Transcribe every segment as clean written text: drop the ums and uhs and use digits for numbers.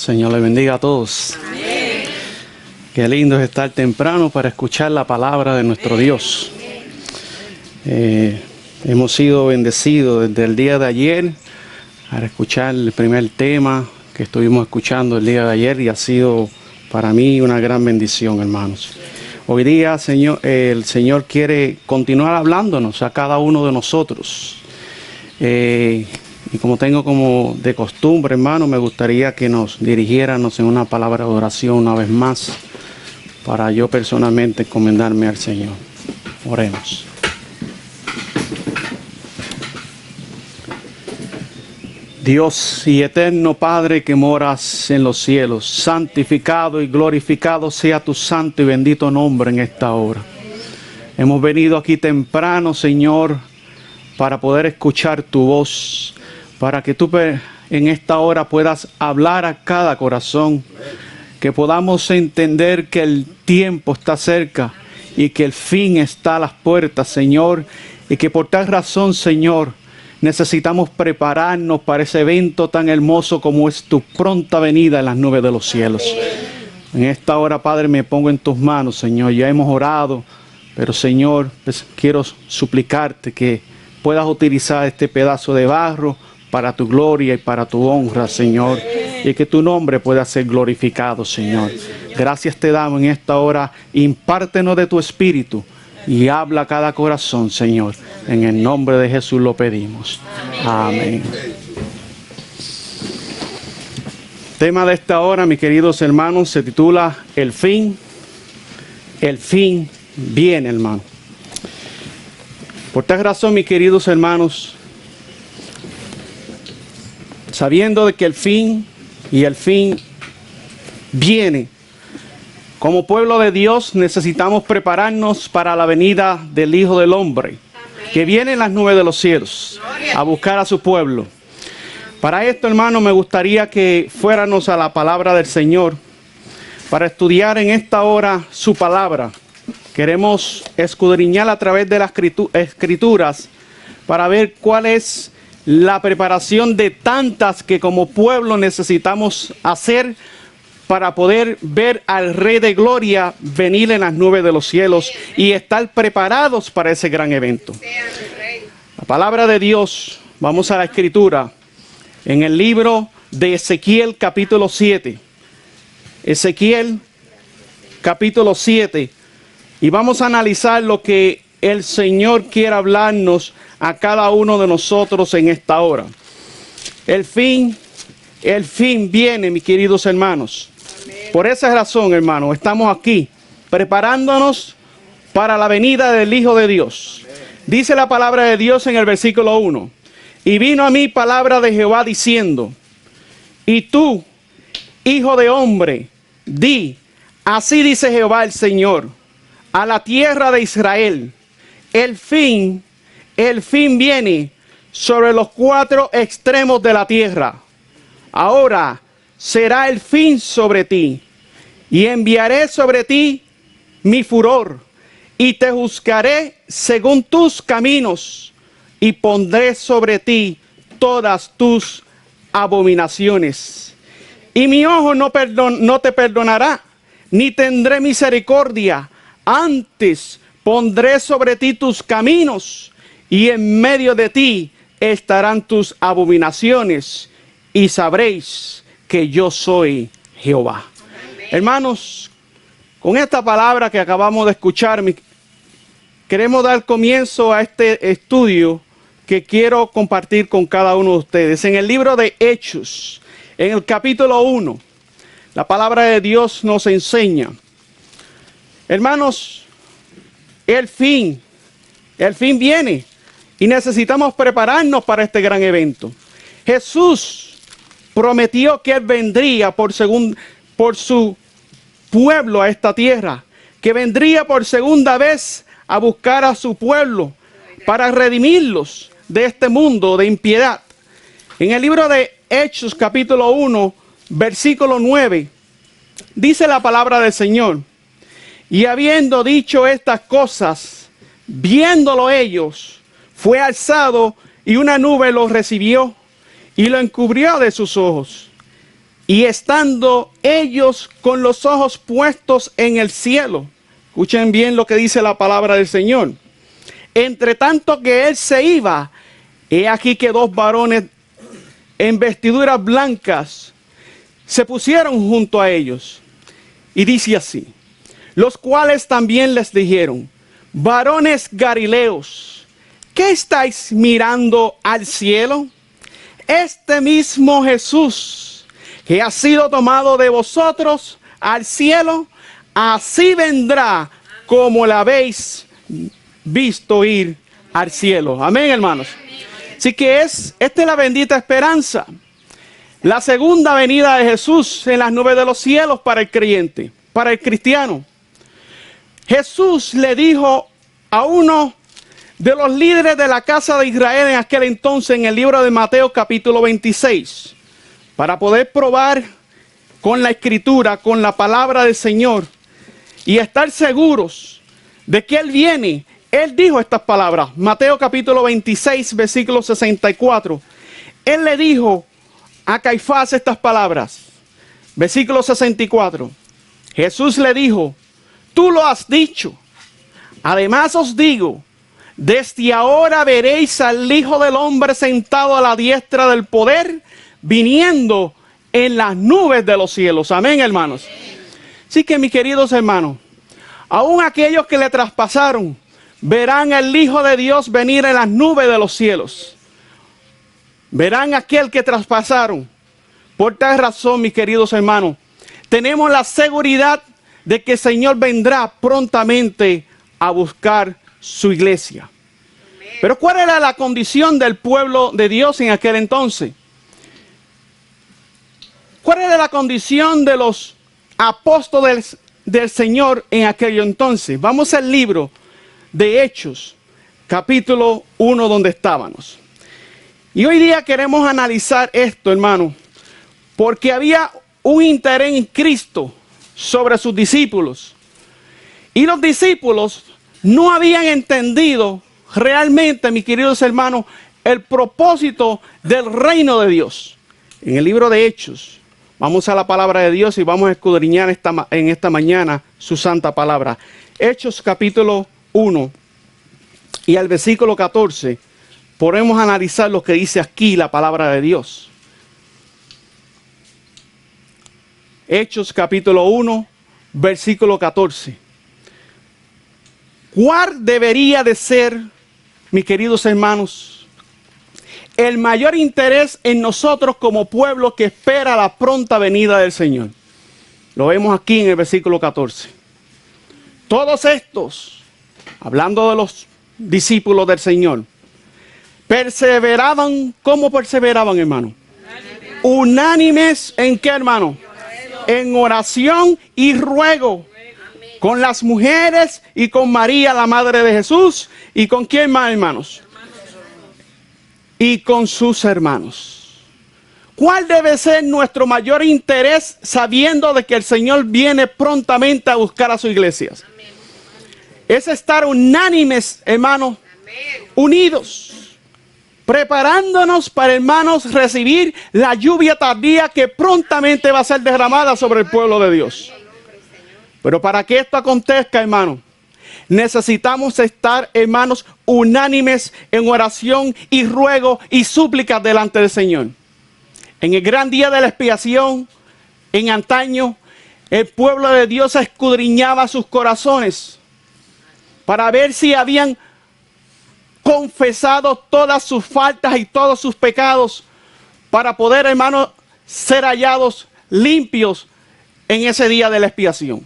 Señor le bendiga a todos. Amén. Qué lindo es estar temprano para escuchar la palabra de nuestro Dios. Hemos sido bendecidos desde el día de ayer para escuchar el primer tema que estuvimos escuchando el día de ayer y ha sido para mí una gran bendición, hermanos. Hoy día, el Señor quiere continuar hablándonos a cada uno de nosotros. Y como tengo como de costumbre, hermano, me gustaría que nos dirigiéramos en una palabra de oración una vez más para yo personalmente encomendarme al Señor. Oremos. Dios y eterno Padre que moras en los cielos, santificado y glorificado sea tu santo y bendito nombre en esta hora. Hemos venido aquí temprano, Señor, para poder escuchar tu voz, para que tú en esta hora puedas hablar a cada corazón, que podamos entender que el tiempo está cerca y que el fin está a las puertas, Señor, y que por tal razón, Señor, necesitamos prepararnos para ese evento tan hermoso como es tu pronta venida en las nubes de los cielos. En esta hora, Padre, me pongo en tus manos, Señor. Ya hemos orado, pero, Señor, pues, quiero suplicarte que puedas utilizar este pedazo de barro para tu gloria y para tu honra, Señor, y que tu nombre pueda ser glorificado, Señor. Gracias te damos en esta hora. Impártenos de tu espíritu y habla a cada corazón, Señor. En el nombre de Jesús lo pedimos. Amén. Tema de esta hora, mis queridos hermanos, se titula El fin viene, hermano. Por tal razón, mis queridos hermanos, sabiendo de que el fin viene, como pueblo de Dios necesitamos prepararnos para la venida del Hijo del Hombre, que viene en las nubes de los cielos a buscar a su pueblo. Para esto, hermano, me gustaría que fuéramos a la palabra del Señor para estudiar en esta hora su palabra. Queremos escudriñar a través de las escrituras para ver cuál es la preparación de tantas que como pueblo necesitamos hacer para poder ver al Rey de Gloria venir en las nubes de los cielos y estar preparados para ese gran evento. La palabra de Dios, vamos a la escritura, en el libro de Ezequiel capítulo 7. Ezequiel capítulo 7. Y vamos a analizar lo que el Señor quiere hablarnos a cada uno de nosotros en esta hora. El fin viene, mis queridos hermanos. Por esa razón, hermanos, estamos aquí preparándonos para la venida del Hijo de Dios. Dice la palabra de Dios en el versículo 1. Y vino a mí palabra de Jehová diciendo, y tú, hijo de hombre, di, así dice Jehová el Señor, a la tierra de Israel, el fin viene sobre los cuatro extremos de la tierra. Ahora será el fin sobre ti, y enviaré sobre ti mi furor, y te juzgaré según tus caminos, y pondré sobre ti todas tus abominaciones. Y mi ojo no te perdonará, ni tendré misericordia, antes pondré sobre ti tus caminos, y en medio de ti estarán tus abominaciones, y sabréis que yo soy Jehová. Amén. Hermanos, con esta palabra que acabamos de escuchar, queremos dar comienzo a este estudio que quiero compartir con cada uno de ustedes. En el libro de Hechos, en el capítulo 1, la palabra de Dios nos enseña, hermanos, el fin viene y necesitamos prepararnos para este gran evento. Jesús prometió que Él vendría por su pueblo a esta tierra, que vendría por segunda vez a buscar a su pueblo para redimirlos de este mundo de impiedad. En el libro de Hechos capítulo 1, versículo 9, dice la palabra del Señor, y habiendo dicho estas cosas, viéndolo ellos, fue alzado y una nube lo recibió y lo encubrió de sus ojos. Y estando ellos con los ojos puestos en el cielo, escuchen bien lo que dice la palabra del Señor. Entre tanto que él se iba, he aquí que dos varones en vestiduras blancas se pusieron junto a ellos. Y dice así, los cuales también les dijeron, varones galileos, ¿qué estáis mirando al cielo? Este mismo Jesús, que ha sido tomado de vosotros al cielo, así vendrá como la habéis visto ir al cielo. Amén, hermanos. Así que esta es la bendita esperanza. La segunda venida de Jesús en las nubes de los cielos para el creyente, para el cristiano. Jesús le dijo a uno de los líderes de la casa de Israel en aquel entonces, en el libro de Mateo capítulo 26, para poder probar con la escritura, con la palabra del Señor y estar seguros de que Él viene. Él dijo estas palabras, Mateo capítulo 26, versículo 64. Él le dijo a Caifás estas palabras, versículo 64. Jesús le dijo, tú lo has dicho. Además os digo, desde ahora veréis al Hijo del Hombre sentado a la diestra del poder, viniendo en las nubes de los cielos. Amén, hermanos. Así que, mis queridos hermanos, aún aquellos que le traspasaron, verán al Hijo de Dios venir en las nubes de los cielos. Verán a aquel que traspasaron. Por tal razón, mis queridos hermanos, tenemos la seguridad de que el Señor vendrá prontamente a buscar su iglesia. Pero ¿cuál era la condición del pueblo de Dios en aquel entonces? ¿Cuál era la condición de los apóstoles del Señor en aquel entonces? Vamos al libro de Hechos, capítulo 1, donde estábamos. Y hoy día queremos analizar esto, hermano, porque había un interés en Cristo sobre sus discípulos. Y los discípulos no habían entendido realmente, mis queridos hermanos, el propósito del reino de Dios. En el libro de Hechos, vamos a la palabra de Dios y vamos a escudriñar en esta mañana su santa palabra. Hechos capítulo 1 y al versículo 14, podemos analizar lo que dice aquí la palabra de Dios. Hechos capítulo 1, versículo 14. ¿Cuál debería de ser, mis queridos hermanos, el mayor interés en nosotros como pueblo que espera la pronta venida del Señor? Lo vemos aquí en el versículo 14. Todos estos, hablando de los discípulos del Señor, perseveraban. ¿Cómo perseveraban, hermano? Unánimes ¿en qué, hermano? En oración y ruego. Con las mujeres y con María, la madre de Jesús. ¿Y con quién más, hermanos? Y con sus hermanos. ¿Cuál debe ser nuestro mayor interés sabiendo de que el Señor viene prontamente a buscar a su iglesia? Es estar unánimes, hermanos, unidos, preparándonos para, hermanos, recibir la lluvia tardía que prontamente va a ser derramada sobre el pueblo de Dios. Pero para que esto acontezca, hermanos, necesitamos estar, hermanos, unánimes en oración y ruego y súplicas delante del Señor. En el gran día de la expiación, en antaño, el pueblo de Dios escudriñaba sus corazones para ver si habían confesado todas sus faltas y todos sus pecados, para poder, hermanos, ser hallados limpios en ese día de la expiación.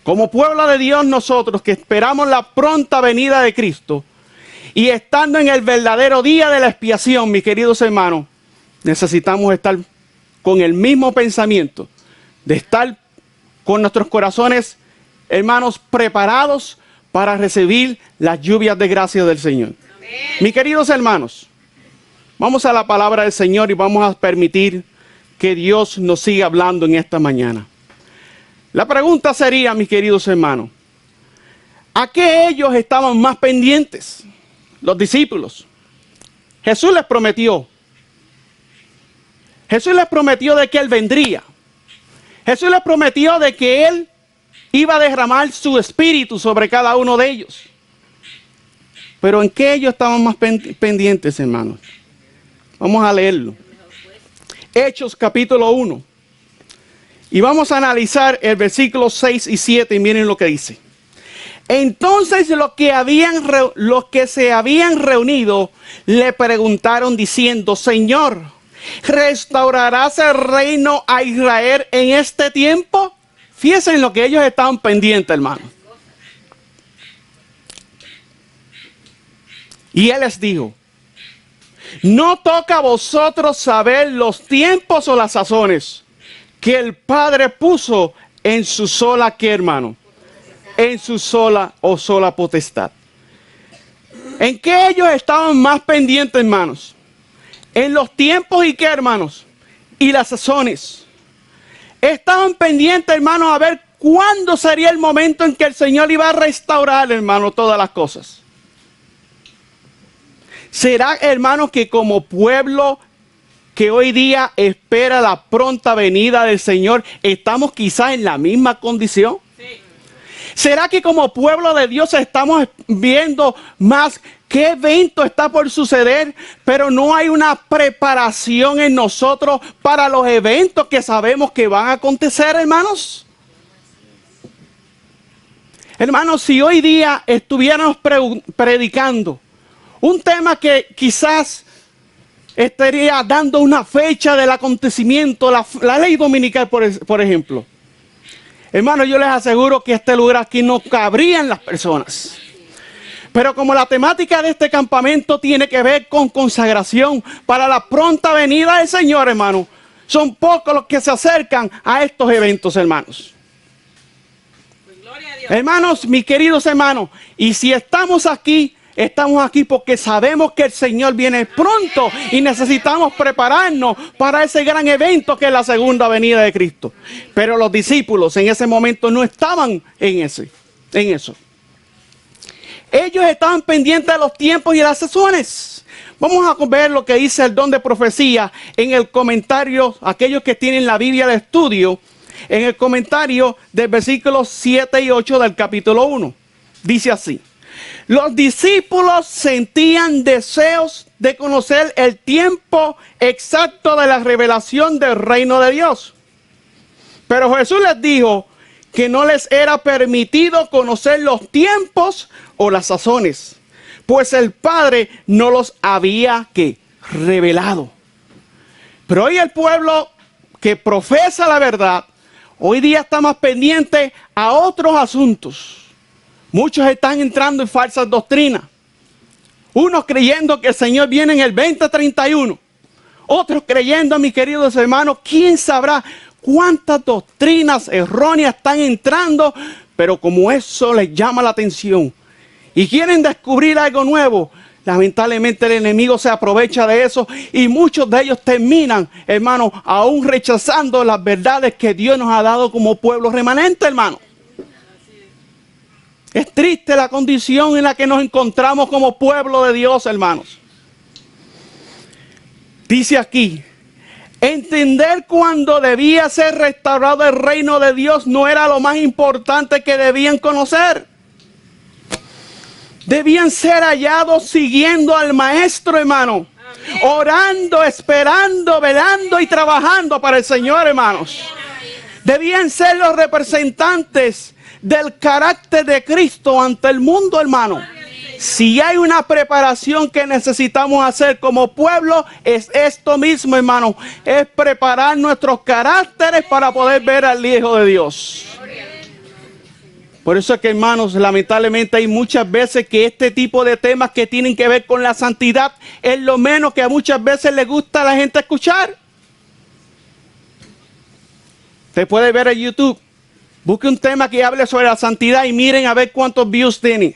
Como pueblo de Dios, nosotros que esperamos la pronta venida de Cristo y estando en el verdadero día de la expiación, mis queridos hermanos, necesitamos estar con el mismo pensamiento, de estar con nuestros corazones, hermanos, preparados para recibir las lluvias de gracia del Señor. Amén. Mis queridos hermanos, vamos a la palabra del Señor y vamos a permitir que Dios nos siga hablando en esta mañana. La pregunta sería, mis queridos hermanos, ¿a qué ellos estaban más pendientes? Los discípulos. Jesús les prometió de que Él vendría. Jesús les prometió de que Él iba a derramar su espíritu sobre cada uno de ellos. Pero ¿en qué ellos estaban más pendientes, hermanos? Vamos a leerlo. Hechos capítulo 1. Y vamos a analizar el versículo 6 y 7 y miren lo que dice. Entonces los que se habían reunido le preguntaron diciendo, Señor, ¿restaurarás el reino a Israel en este tiempo? Fíjense en lo que ellos estaban pendientes, hermano. Y Él les dijo, no toca a vosotros saber los tiempos o las sazones que el Padre puso en su sola, ¿qué, hermano? En su sola potestad. ¿En qué ellos estaban más pendientes, hermanos? En los tiempos y qué, hermanos, y las sazones. Estaban pendientes, hermanos, a ver cuándo sería el momento en que el Señor iba a restaurar, hermanos, todas las cosas. ¿Será, hermanos, que como pueblo que hoy día espera la pronta venida del Señor, estamos quizás en la misma condición? Sí. ¿Será que como pueblo de Dios estamos viendo más qué evento está por suceder, pero no hay una preparación en nosotros para los eventos que sabemos que van a acontecer, hermanos? Hermanos, si hoy día estuviéramos predicando un tema que quizás estaría dando una fecha del acontecimiento, la ley dominical, por ejemplo. Hermano, yo les aseguro que este lugar aquí no cabrían las personas. Pero como la temática de este campamento tiene que ver con consagración para la pronta venida del Señor, hermano, son pocos los que se acercan a estos eventos, hermanos. Hermanos, mis queridos hermanos, y si estamos aquí porque sabemos que el Señor viene pronto y necesitamos prepararnos para ese gran evento que es la segunda venida de Cristo. Pero los discípulos en ese momento no estaban en eso. Ellos estaban pendientes de los tiempos y las sazones. Vamos a ver lo que dice el don de profecía en el comentario, aquellos que tienen la Biblia de estudio, en el comentario del versículo 7 y 8 del capítulo 1. Dice así. Los discípulos sentían deseos de conocer el tiempo exacto de la revelación del reino de Dios. Pero Jesús les dijo que no les era permitido conocer los tiempos o las sazones, pues el Padre no los había revelado. Pero hoy el pueblo que profesa la verdad, hoy día está más pendiente a otros asuntos. Muchos están entrando en falsas doctrinas. Unos creyendo que el Señor viene en el 2031. Otros creyendo, mis queridos hermanos, quién sabrá cuántas doctrinas erróneas están entrando. Pero como eso les llama la atención y quieren descubrir algo nuevo, lamentablemente el enemigo se aprovecha de eso. Y muchos de ellos terminan, hermanos, aún rechazando las verdades que Dios nos ha dado como pueblo remanente, hermanos. Es triste la condición en la que nos encontramos como pueblo de Dios, hermanos. Dice aquí, entender cuándo debía ser restaurado el reino de Dios no era lo más importante que debían conocer. Debían ser hallados siguiendo al Maestro, hermano. Amén. Orando, esperando, velando y trabajando para el Señor, hermanos. Debían ser los representantes del carácter de Cristo ante el mundo, hermano. Si hay una preparación que necesitamos hacer como pueblo, es esto mismo, hermano. Es preparar nuestros caracteres para poder ver al Hijo de Dios. Por eso es que, hermanos, lamentablemente hay muchas veces que este tipo de temas que tienen que ver con la santidad es lo menos que a muchas veces le gusta a la gente escuchar. Usted puede ver en YouTube. Busque un tema que hable sobre la santidad y miren a ver cuántos views tiene.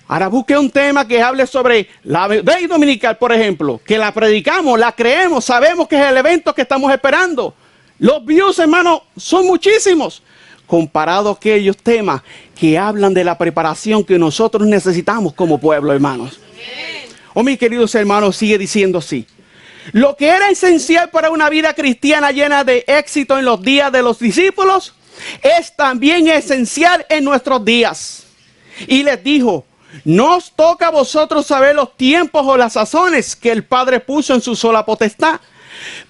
Ahora busque un tema que hable sobre la ley dominical, por ejemplo, que la predicamos, la creemos, sabemos que es el evento que estamos esperando. Los views, hermanos, son muchísimos, comparado a aquellos temas que hablan de la preparación que nosotros necesitamos como pueblo, hermanos. Oh, mis queridos hermanos, sigue diciendo así. Lo que era esencial para una vida cristiana llena de éxito en los días de los discípulos es también esencial en nuestros días. Y les dijo: no os toca a vosotros saber los tiempos o las sazones que el Padre puso en su sola potestad,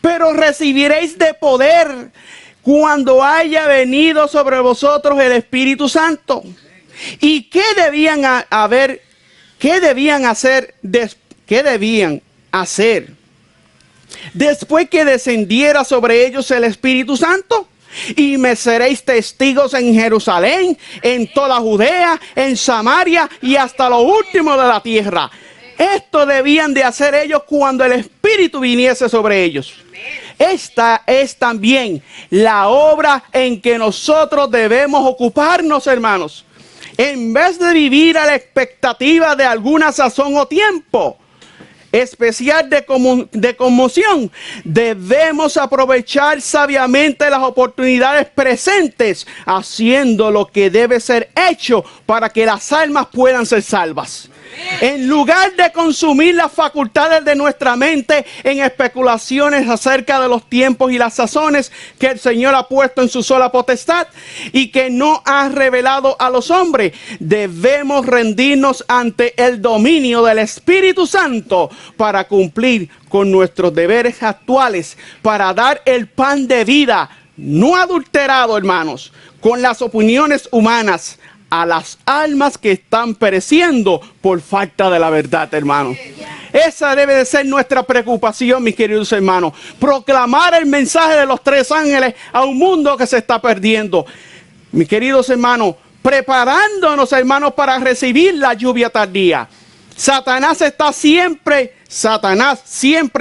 pero recibiréis de poder cuando haya venido sobre vosotros el Espíritu Santo. ¿Y qué debían hacer después que descendiera sobre ellos el Espíritu Santo? Y me seréis testigos en Jerusalén, en toda Judea, en Samaria y hasta lo último de la tierra. Esto debían de hacer ellos cuando el Espíritu viniese sobre ellos. Esta es también la obra en que nosotros debemos ocuparnos, hermanos. En vez de vivir a la expectativa de alguna sazón o tiempo especial de conmoción, debemos aprovechar sabiamente las oportunidades presentes, haciendo lo que debe ser hecho para que las almas puedan ser salvas. En lugar de consumir las facultades de nuestra mente en especulaciones acerca de los tiempos y las sazones que el Señor ha puesto en su sola potestad y que no ha revelado a los hombres, debemos rendirnos ante el dominio del Espíritu Santo para cumplir con nuestros deberes actuales, para dar el pan de vida no adulterado, hermanos, con las opiniones humanas a las almas que están pereciendo por falta de la verdad, hermanos. Esa debe de ser nuestra preocupación, mis queridos hermanos. Proclamar el mensaje de los tres ángeles a un mundo que se está perdiendo. Mis queridos hermanos, preparándonos, hermanos, para recibir la lluvia tardía. Satanás siempre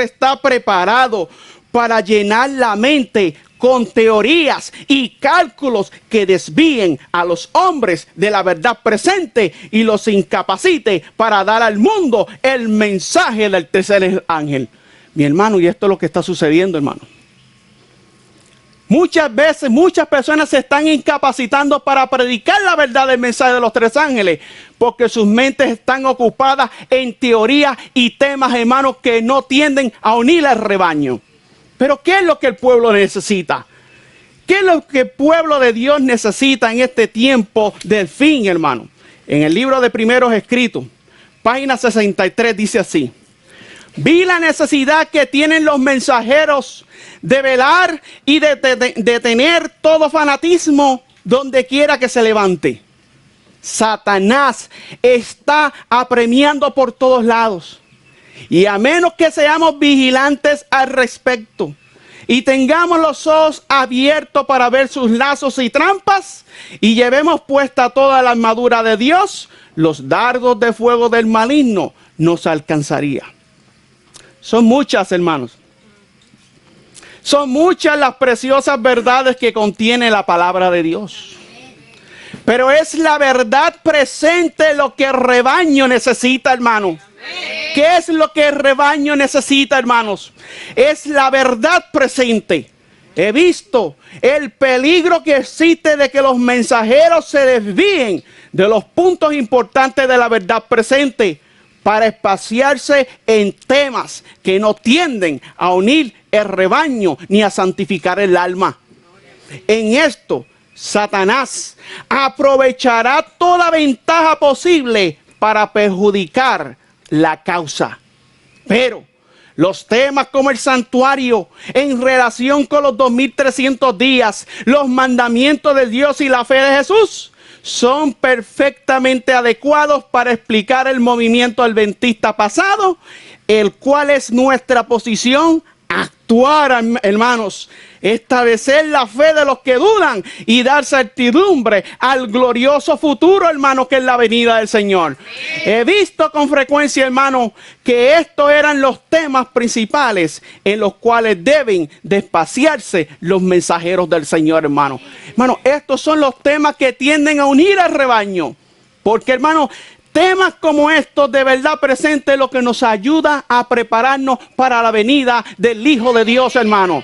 está preparado para llenar la mente con teorías y cálculos que desvíen a los hombres de la verdad presente y los incapacite para dar al mundo el mensaje del tercer ángel. Mi hermano, y esto es lo que está sucediendo, hermano. Muchas veces, muchas personas se están incapacitando para predicar la verdad del mensaje de los tres ángeles, porque sus mentes están ocupadas en teorías y temas, hermanos, que no tienden a unir al rebaño. Pero ¿qué es lo que el pueblo necesita? ¿Qué es lo que el pueblo de Dios necesita en este tiempo del fin, hermano? En el libro de Primeros Escritos, página 63, dice así: vi la necesidad que tienen los mensajeros de velar y de tener todo fanatismo donde quiera que se levante. Satanás está apremiando por todos lados. Y a menos que seamos vigilantes al respecto y tengamos los ojos abiertos para ver sus lazos y trampas y llevemos puesta toda la armadura de Dios, los dardos de fuego del maligno nos alcanzaría. Son muchas, hermanos. Son muchas las preciosas verdades que contiene la palabra de Dios. Pero es la verdad presente lo que el rebaño necesita, hermano. ¿Qué es lo que el rebaño necesita, hermanos? Es la verdad presente. He visto el peligro que existe de que los mensajeros se desvíen de los puntos importantes de la verdad presente para espaciarse en temas que no tienden a unir el rebaño ni a santificar el alma. En esto, Satanás aprovechará toda ventaja posible para perjudicar la causa. Pero los temas como el santuario en relación con los 2300 días, los mandamientos de Dios y la fe de Jesús son perfectamente adecuados para explicar el movimiento adventista pasado, el cual es nuestra posición actuar, hermanos, establecer la fe de los que dudan y dar certidumbre al glorioso futuro, hermanos, que es la venida del Señor. He visto con frecuencia, hermanos, que estos eran los temas principales en los cuales deben despaciarse los mensajeros del Señor, hermanos. Hermanos, estos son los temas que tienden a unir al rebaño, porque, hermanos, temas como estos de verdad presente es lo que nos ayuda a prepararnos para la venida del Hijo de Dios, hermano.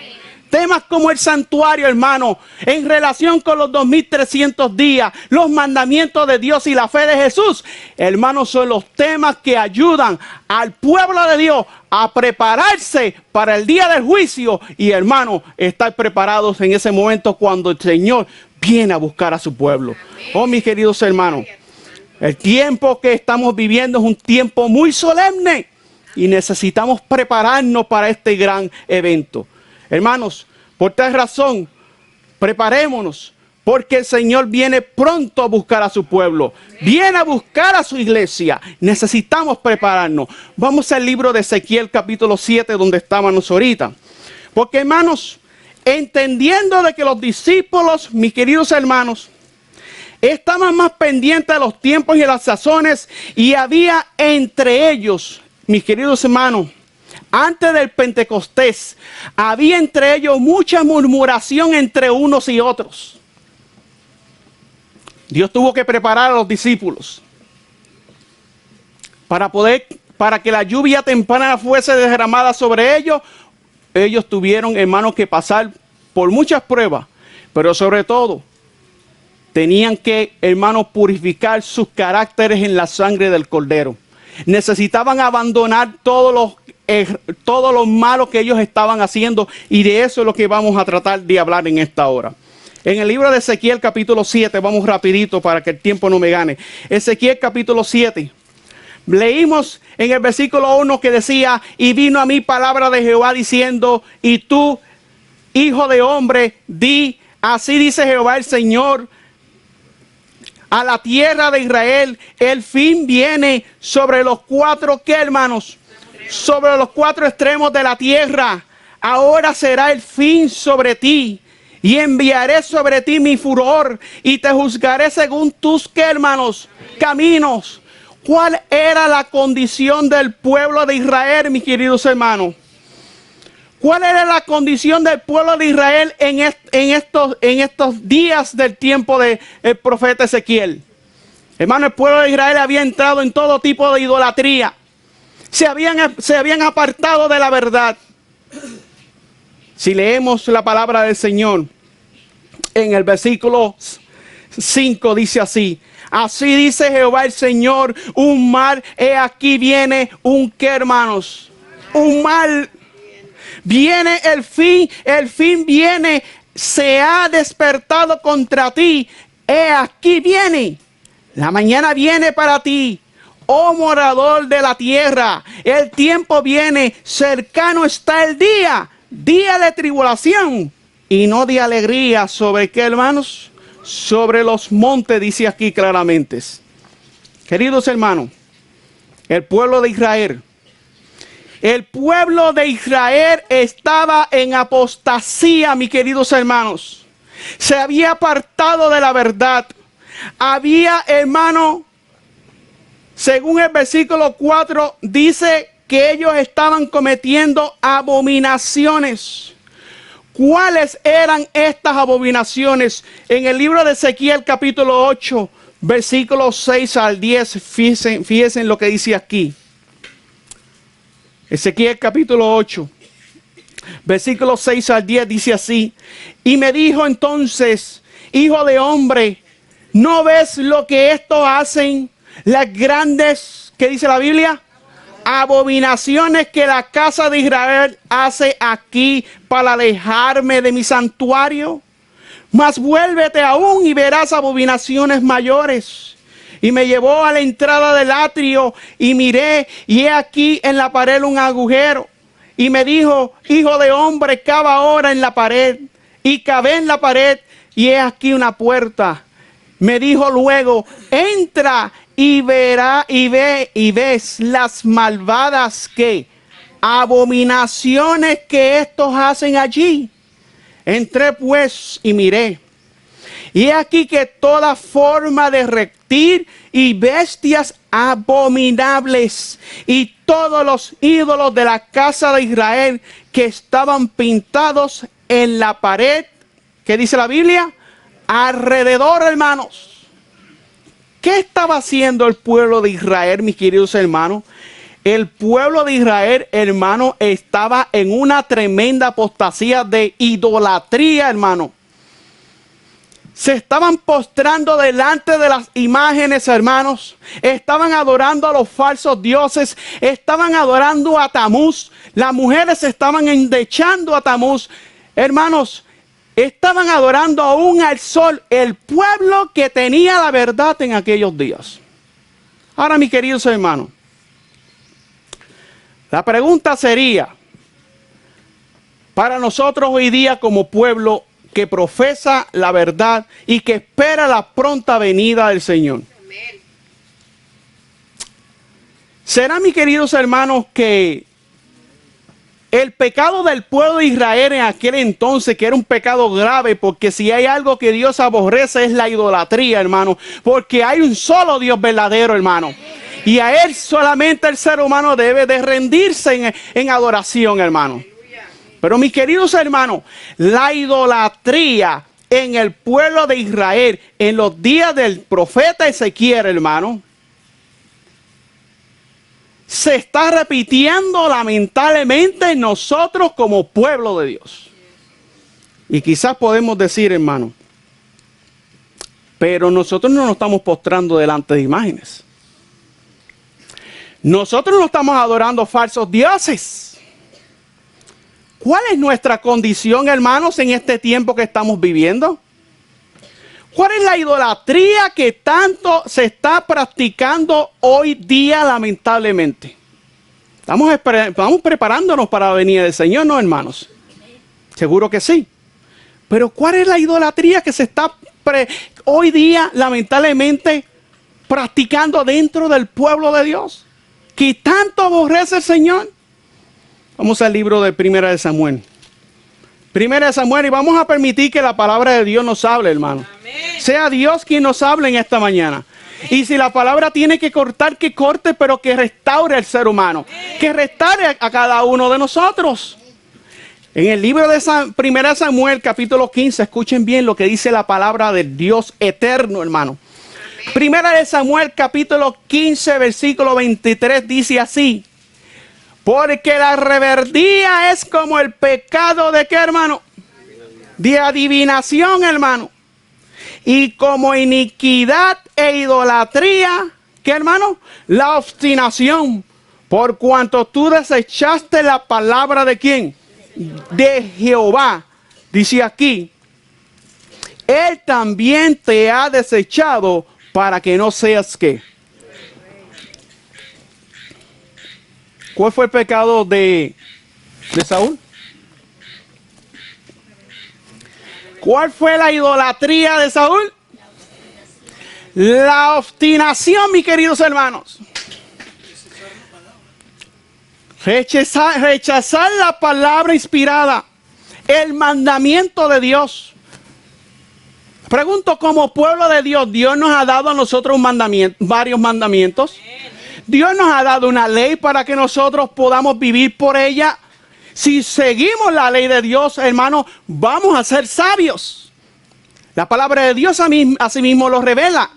Temas como el santuario, hermano, en relación con los 2300 días, los mandamientos de Dios y la fe de Jesús, hermano, son los temas que ayudan al pueblo de Dios a prepararse para el día del juicio y, hermano, estar preparados en ese momento cuando el Señor viene a buscar a su pueblo. Oh, mis queridos hermanos, el tiempo que estamos viviendo es un tiempo muy solemne y necesitamos prepararnos para este gran evento. Hermanos, por tal razón, preparémonos, porque el Señor viene pronto a buscar a su pueblo, viene a buscar a su iglesia. Necesitamos prepararnos. Vamos al libro de Ezequiel capítulo 7, donde estábamos ahorita. Porque, hermanos, entendiendo de que los discípulos, mis queridos hermanos, estaban más pendientes de los tiempos y de las sazones, y había entre ellos, mis queridos hermanos, antes del Pentecostés, había entre ellos mucha murmuración entre unos y otros. Dios tuvo que preparar a los discípulos para que la lluvia temprana fuese derramada sobre ellos. Ellos tuvieron, hermanos, que pasar por muchas pruebas, pero sobre todo tenían que, hermanos, purificar sus caracteres en la sangre del Cordero. Necesitaban abandonar todo lo malo que ellos estaban haciendo, y de eso es lo que vamos a tratar de hablar en esta hora. En el libro de Ezequiel capítulo 7, vamos rapidito para que el tiempo no me gane. Ezequiel capítulo 7, leímos en el versículo 1 que decía: y vino a mí palabra de Jehová diciendo, y tú, hijo de hombre, di, así dice Jehová el Señor, a la tierra de Israel, el fin viene sobre los cuatro, ¿qué, hermanos? Sobre los cuatro extremos de la tierra. Ahora será el fin sobre ti, y enviaré sobre ti mi furor, y te juzgaré según tus, ¿qué, hermanos? Caminos. ¿Cuál era la condición del pueblo de Israel, mis queridos hermanos? ¿Cuál era la condición del pueblo de Israel en estos días del tiempo del profeta Ezequiel? Hermano, el pueblo de Israel había entrado en todo tipo de idolatría. Se habían apartado de la verdad. Si leemos la palabra del Señor, en el versículo 5 dice así: así dice Jehová el Señor, un mal, he aquí viene un, ¿qué, hermanos? Un mal. Viene el fin viene, se ha despertado contra ti, he aquí viene, la mañana viene para ti, oh morador de la tierra, el tiempo viene, cercano está el día de tribulación y no de alegría. ¿Sobre qué, hermanos? Sobre los montes, dice aquí claramente. Queridos hermanos, el pueblo de Israel, estaba en apostasía, mis queridos hermanos. Se había apartado de la verdad. Había, hermano, según el versículo 4, dice que ellos estaban cometiendo abominaciones. ¿Cuáles eran estas abominaciones? En el libro de Ezequiel capítulo 8, versículos 6 al 10, fíjense en lo que dice aquí. Ezequiel capítulo 8, versículos 6 al 10 dice así: y me dijo entonces, hijo de hombre, ¿no ves lo que estos hacen? Las grandes, ¿qué dice la Biblia? Abominaciones que la casa de Israel hace aquí para alejarme de mi santuario. Mas vuélvete aún y verás abominaciones mayores. Y me llevó a la entrada del atrio y miré, y he aquí en la pared un agujero. Y me dijo, hijo de hombre, cava ahora en la pared. Y cavé en la pared, y he aquí una puerta. Me dijo luego, entra y ves las malvadas abominaciones que estos hacen allí. Entré pues y miré. Y he aquí que toda forma de reptil y bestias abominables y todos los ídolos de la casa de Israel que estaban pintados en la pared, ¿qué dice la Biblia? Alrededor, hermanos. ¿Qué estaba haciendo el pueblo de Israel, mis queridos hermanos? El pueblo de Israel, hermano, estaba en una tremenda apostasía de idolatría, hermano. Se estaban postrando delante de las imágenes, hermanos. Estaban adorando a los falsos dioses. Estaban adorando a Tamuz. Las mujeres estaban endechando a Tamuz. Hermanos, estaban adorando aún al sol. El pueblo que tenía la verdad en aquellos días. Ahora, mis queridos hermanos, la pregunta sería, para nosotros hoy día como pueblo que profesa la verdad y que espera la pronta venida del Señor. Amén. ¿Será, mis queridos hermanos, que el pecado del pueblo de Israel en aquel entonces, que era un pecado grave, porque si hay algo que Dios aborrece es la idolatría, hermano, porque hay un solo Dios verdadero, hermano, y a Él solamente el ser humano debe de rendirse en adoración, hermano? Pero mis queridos hermanos, la idolatría en el pueblo de Israel en los días del profeta Ezequiel, hermano, se está repitiendo lamentablemente en nosotros como pueblo de Dios. Y quizás podemos decir, hermano, pero nosotros no nos estamos postrando delante de imágenes. Nosotros no estamos adorando falsos dioses. ¿Cuál es nuestra condición, hermanos, en este tiempo que estamos viviendo? ¿Cuál es la idolatría que tanto se está practicando hoy día, lamentablemente? Estamos preparándonos para la venida del Señor, ¿no, hermanos? Seguro que sí. Pero ¿cuál es la idolatría que se está hoy día, lamentablemente, practicando dentro del pueblo de Dios? ¿Que tanto aborrece el Señor? Vamos al libro de Primera de Samuel. Primera de Samuel, y vamos a permitir que la palabra de Dios nos hable, hermano. Amén. Sea Dios quien nos hable en esta mañana. Amén. Y si la palabra tiene que cortar, que corte, pero que restaure al ser humano. Amén. Que restaure a cada uno de nosotros. En el libro de Primera de Samuel, capítulo 15, escuchen bien lo que dice la palabra del Dios eterno, hermano. Amén. Primera de Samuel, capítulo 15, versículo 23, dice así. Porque la rebeldía es como el pecado de ¿qué, hermano? De adivinación, hermano. Y como iniquidad e idolatría, ¿qué, hermano? La obstinación. Por cuanto tú desechaste la palabra de ¿quién? De Jehová. Dice aquí. Él también te ha desechado para que no seas ¿qué? ¿Cuál fue el pecado de Saúl? ¿Cuál fue la idolatría de Saúl? La obstinación, mis queridos hermanos. Rechazar la palabra inspirada, el mandamiento de Dios. Pregunto, como pueblo de Dios, Dios nos ha dado a nosotros varios mandamientos. Dios nos ha dado una ley para que nosotros podamos vivir por ella. Si seguimos la ley de Dios, hermanos, vamos a ser sabios. La palabra de Dios asimismo lo revela.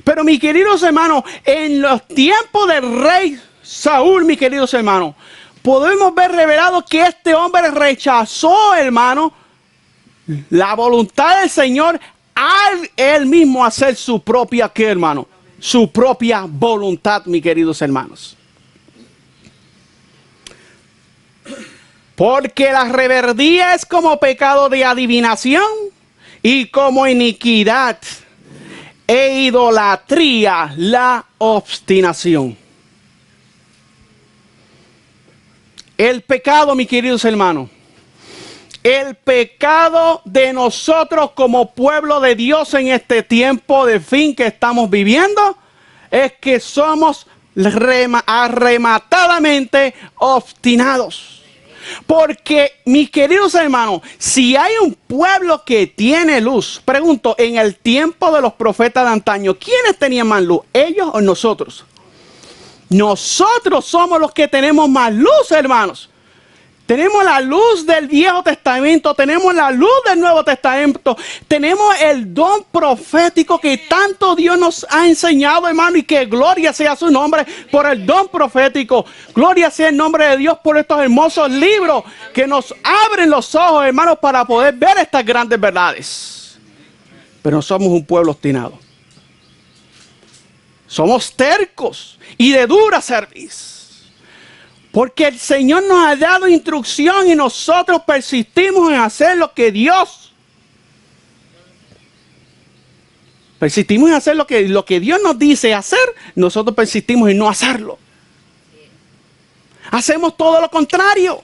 Pero mis queridos hermanos, en los tiempos del rey Saúl, mis queridos hermanos, podemos ver revelado que este hombre rechazó, hermano, la voluntad del Señor al él mismo hacer su propia, ¿qué, hermano? Su propia voluntad, mis queridos hermanos. Porque la rebeldía es como pecado de adivinación y como iniquidad e idolatría la obstinación. El pecado, mis queridos hermanos, el pecado de nosotros como pueblo de Dios en este tiempo de fin que estamos viviendo es que somos arrematadamente obstinados. Porque, mis queridos hermanos, si hay un pueblo que tiene luz, pregunto, en el tiempo de los profetas de antaño, ¿quiénes tenían más luz? ¿Ellos o nosotros? Nosotros somos los que tenemos más luz, hermanos. Tenemos la luz del Viejo Testamento, tenemos la luz del Nuevo Testamento, tenemos el don profético que tanto Dios nos ha enseñado, hermano, y que gloria sea su nombre por el don profético. Gloria sea el nombre de Dios por estos hermosos libros que nos abren los ojos, hermanos, para poder ver estas grandes verdades. Pero no somos un pueblo obstinado. Somos tercos y de dura cerviz. Porque el Señor nos ha dado instrucción y nosotros persistimos en hacer lo que Dios. Persistimos en hacer lo que Dios nos dice hacer, nosotros persistimos en no hacerlo. Hacemos todo lo contrario.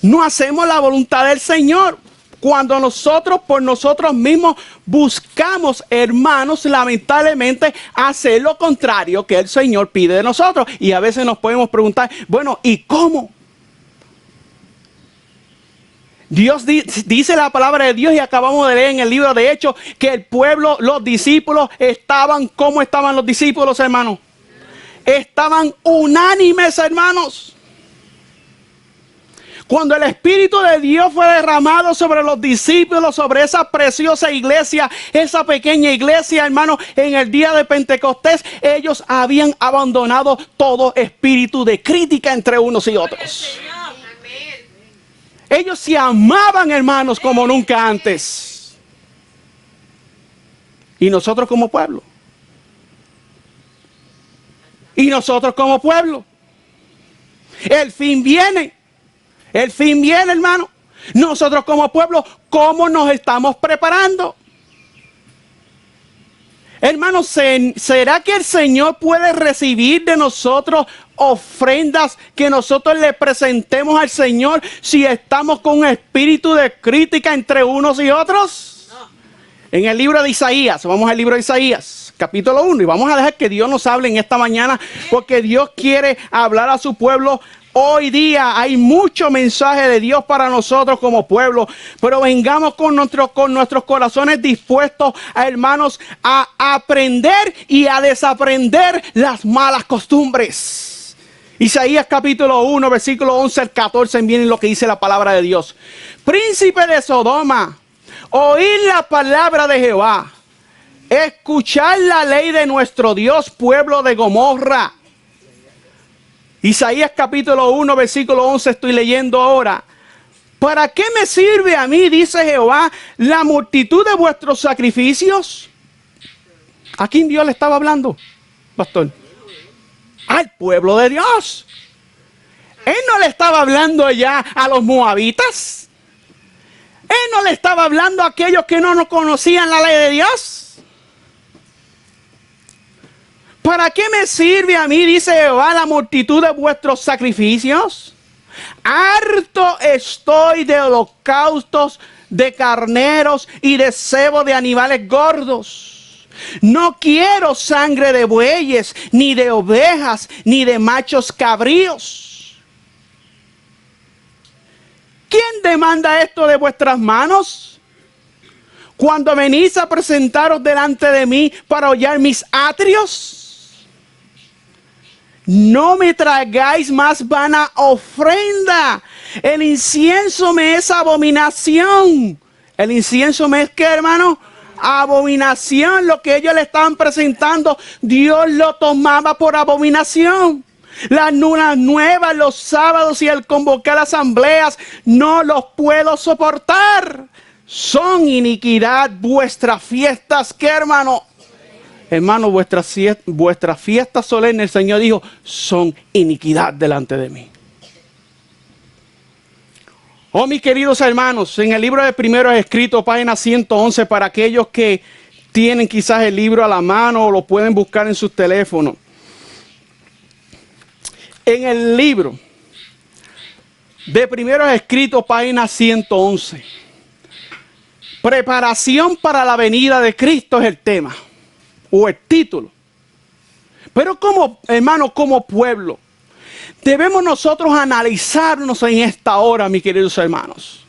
No hacemos la voluntad del Señor. Cuando nosotros por nosotros mismos buscamos, hermanos, lamentablemente hacer lo contrario que el Señor pide de nosotros. Y a veces nos podemos preguntar, bueno, ¿y cómo? Dios dice la palabra de Dios y acabamos de leer en el libro de Hechos que el pueblo, los discípulos estaban, ¿cómo estaban los discípulos, hermanos? Estaban unánimes, hermanos. Cuando el Espíritu de Dios fue derramado sobre los discípulos, sobre esa preciosa iglesia, esa pequeña iglesia, hermano, en el día de Pentecostés, ellos habían abandonado todo espíritu de crítica entre unos y otros. Ellos se amaban, hermanos, como nunca antes. Y nosotros como pueblo. Y nosotros como pueblo. El fin viene. El fin viene, hermano. Nosotros como pueblo, ¿cómo nos estamos preparando? Hermanos, ¿será que el Señor puede recibir de nosotros ofrendas que nosotros le presentemos al Señor si estamos con un espíritu de crítica entre unos y otros? No. En el libro de Isaías, vamos al libro de Isaías, capítulo 1, y vamos a dejar que Dios nos hable en esta mañana, porque Dios quiere hablar a su pueblo. Hoy día hay mucho mensaje de Dios para nosotros como pueblo, pero vengamos con nuestros corazones dispuestos, hermanos, a aprender y a desaprender las malas costumbres. Isaías capítulo 1, versículo 11 al 14, miren lo que dice la palabra de Dios. Príncipe de Sodoma, oíd la palabra de Jehová, escuchad la ley de nuestro Dios, pueblo de Gomorra. Isaías capítulo 1, versículo 11 estoy leyendo ahora. ¿Para qué me sirve a mí, dice Jehová, la multitud de vuestros sacrificios? ¿A quién Dios le estaba hablando, pastor? Al pueblo de Dios. Él no le estaba hablando ya a los moabitas. Él no le estaba hablando a aquellos que no conocían la ley de Dios. ¿Para qué me sirve a mí, dice Jehová, la multitud de vuestros sacrificios? Harto estoy de holocaustos, de carneros y de cebo de animales gordos. No quiero sangre de bueyes, ni de ovejas, ni de machos cabríos. ¿Quién demanda esto de vuestras manos? Cuando venís a presentaros delante de mí para hollar mis atrios. No me traigáis más vana ofrenda. El incienso me es abominación. El incienso me es, ¿qué, hermano? Abominación. Lo que ellos le estaban presentando, Dios lo tomaba por abominación. Las lunas nuevas, los sábados y el convocar asambleas, no los puedo soportar. Son iniquidad vuestras fiestas, ¿qué, hermano? Hermano, vuestras fiestas solemnes, el Señor dijo, son iniquidad delante de mí. Oh, mis queridos hermanos, en el libro de Primeros Escritos, página 111, para aquellos que tienen quizás el libro a la mano o lo pueden buscar en sus teléfonos. En el libro de Primeros Escritos, página 111, preparación para la venida de Cristo es el tema. O el título. Pero como, hermano, como pueblo, debemos nosotros analizarnos en esta hora, mis queridos hermanos.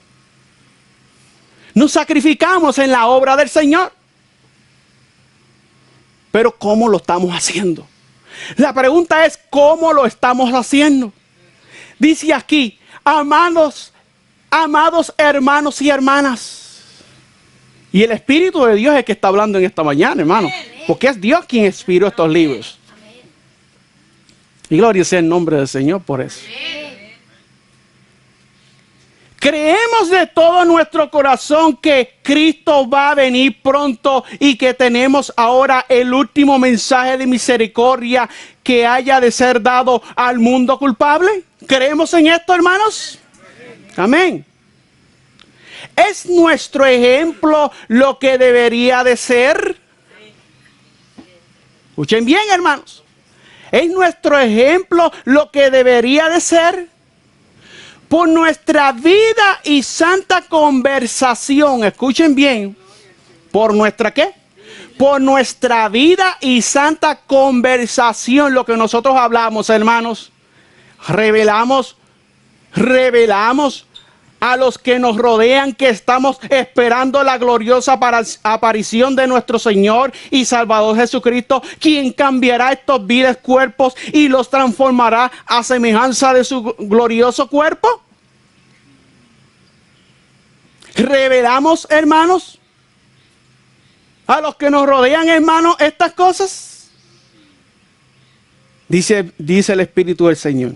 Nos sacrificamos en la obra del Señor. Pero ¿cómo lo estamos haciendo? La pregunta es, ¿cómo lo estamos haciendo? Dice aquí, amados hermanos y hermanas. Y el Espíritu de Dios es el que está hablando en esta mañana, hermano. Porque es Dios quien inspiró estos libros. Y gloria sea el nombre del Señor por eso. Creemos de todo nuestro corazón que Cristo va a venir pronto y que tenemos ahora el último mensaje de misericordia que haya de ser dado al mundo culpable. ¿Creemos en esto, hermanos? Amén. ¿Es nuestro ejemplo lo que debería de ser? Escuchen bien, hermanos. ¿Es nuestro ejemplo lo que debería de ser? Por nuestra vida y santa conversación, escuchen bien, ¿por nuestra qué? Por nuestra vida y santa conversación, lo que nosotros hablamos, hermanos, revelamos a los que nos rodean que estamos esperando la gloriosa aparición de nuestro Señor y Salvador Jesucristo, quien cambiará estos viles cuerpos y los transformará a semejanza de su glorioso cuerpo. ¿Revelamos, hermanos, a los que nos rodean, hermanos, estas cosas? Dice el Espíritu del Señor.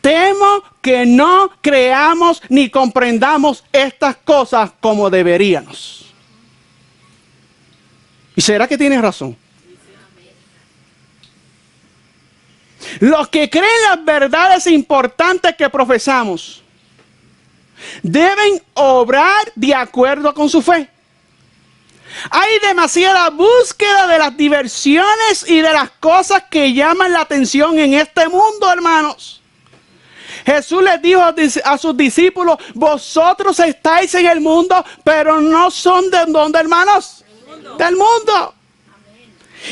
Temo que no creamos ni comprendamos estas cosas como deberíamos. ¿Y será que tienes razón? Los que creen las verdades importantes que profesamos deben obrar de acuerdo con su fe. Hay demasiada búsqueda de las diversiones y de las cosas que llaman la atención en este mundo, hermanos. Jesús les dijo a sus discípulos: vosotros estáis en el mundo, pero no son de dónde, hermanos, del mundo.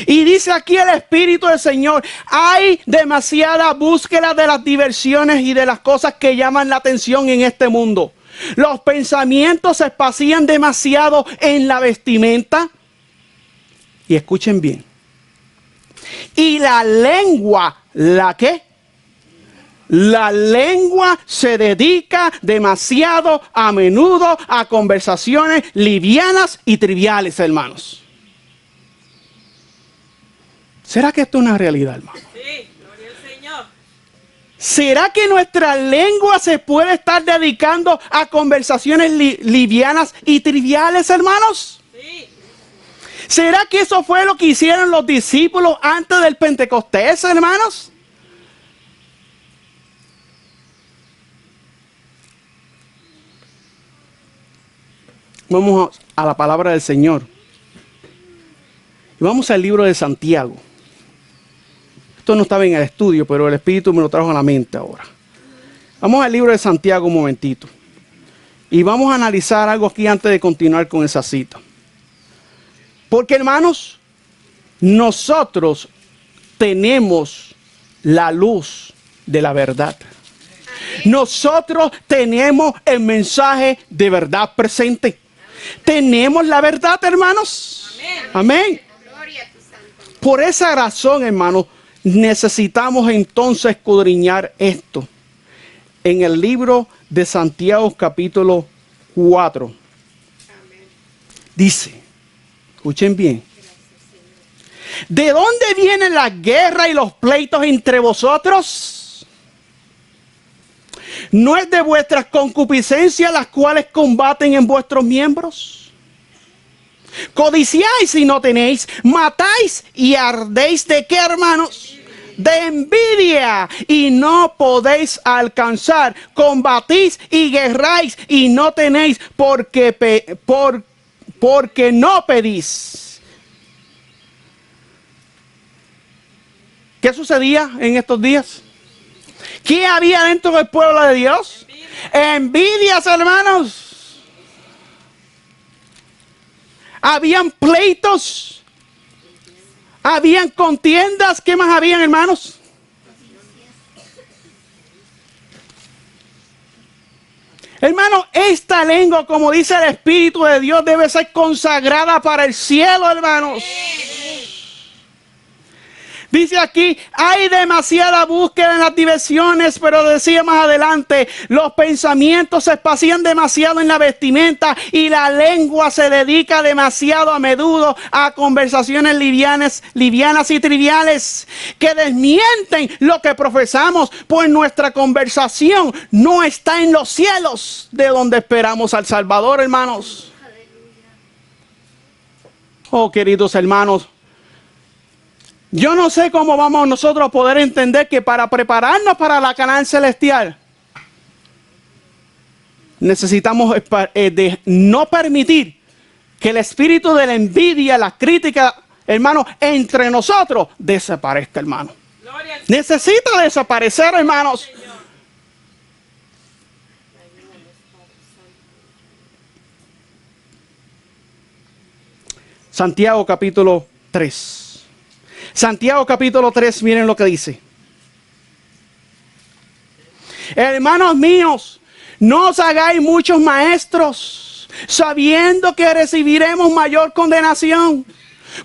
Y dice aquí el Espíritu del Señor: hay demasiada búsqueda de las diversiones y de las cosas que llaman la atención en este mundo. Los pensamientos se espacían demasiado en la vestimenta. Y escuchen bien. Y la lengua, ¿la qué? La lengua se dedica demasiado a menudo a conversaciones livianas y triviales, hermanos. ¿Será que esto es una realidad, hermano? Sí, gloria al Señor. ¿Será que nuestra lengua se puede estar dedicando a conversaciones livianas y triviales, hermanos? Sí. ¿Será que eso fue lo que hicieron los discípulos antes del Pentecostés, hermanos? Vamos a la palabra del Señor. Y vamos al libro de Santiago. Esto no estaba en el estudio, pero el Espíritu me lo trajo a la mente ahora. Vamos al libro de Santiago un momentito. Y vamos a analizar algo aquí antes de continuar con esa cita. Porque, hermanos, nosotros tenemos la luz de la verdad. Nosotros tenemos el mensaje de verdad presente. Tenemos la verdad, hermanos. Amén. Por esa razón, hermanos, necesitamos entonces escudriñar esto. En el libro de Santiago capítulo 4. Dice, escuchen bien. ¿De dónde vienen las guerras y los pleitos entre vosotros? ¿No es de vuestras concupiscencias las cuales combaten en vuestros miembros? Codiciáis y no tenéis, matáis y ardéis ¿de qué, hermanos? De envidia y no podéis alcanzar. Combatís y guerráis y no tenéis porque no pedís. ¿Qué sucedía en estos días? ¿Qué había dentro del pueblo de Dios? Envidias, hermanos. Habían pleitos. Habían contiendas. ¿Qué más habían, hermanos? Hermano, esta lengua, como dice el Espíritu de Dios, debe ser consagrada para el cielo, hermanos. Dice aquí, hay demasiada búsqueda en las diversiones, pero decía más adelante, los pensamientos se espacian demasiado en la vestimenta y la lengua se dedica demasiado a menudo a conversaciones livianas y triviales que desmienten lo que profesamos, pues nuestra conversación no está en los cielos de donde esperamos al Salvador, hermanos. Oh, queridos hermanos, yo no sé cómo vamos nosotros a poder entender que para prepararnos para la Canaán celestial necesitamos no permitir que el espíritu de la envidia, la crítica, hermano, entre nosotros desaparezca, hermano. Necesita desaparecer, hermanos. Santiago capítulo 3. Santiago capítulo 3, miren lo que dice. Hermanos míos, no os hagáis muchos maestros, sabiendo que recibiremos mayor condenación.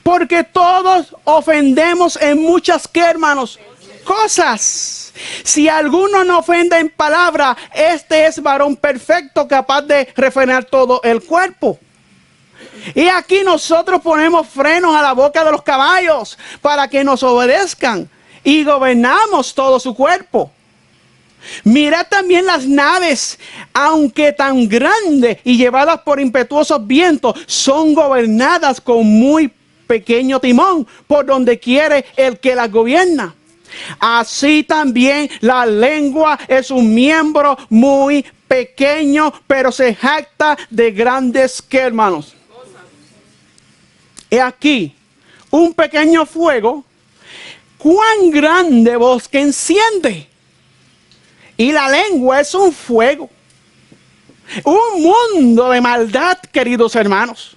Porque todos ofendemos en muchas, ¿qué, hermanos? Cosas. Si alguno no ofende en palabra, este es varón perfecto, capaz de refrenar todo el cuerpo. Y aquí nosotros ponemos frenos a la boca de los caballos para que nos obedezcan y gobernamos todo su cuerpo. Mirad también las naves, aunque tan grandes y llevadas por impetuosos vientos, son gobernadas con muy pequeño timón por donde quiere el que las gobierna. Así también la lengua es un miembro muy pequeño, pero se jacta de grandes, ¿qué, hermanos? He aquí un pequeño fuego, cuán grande bosque enciende. Y la lengua es un fuego, un mundo de maldad, queridos hermanos.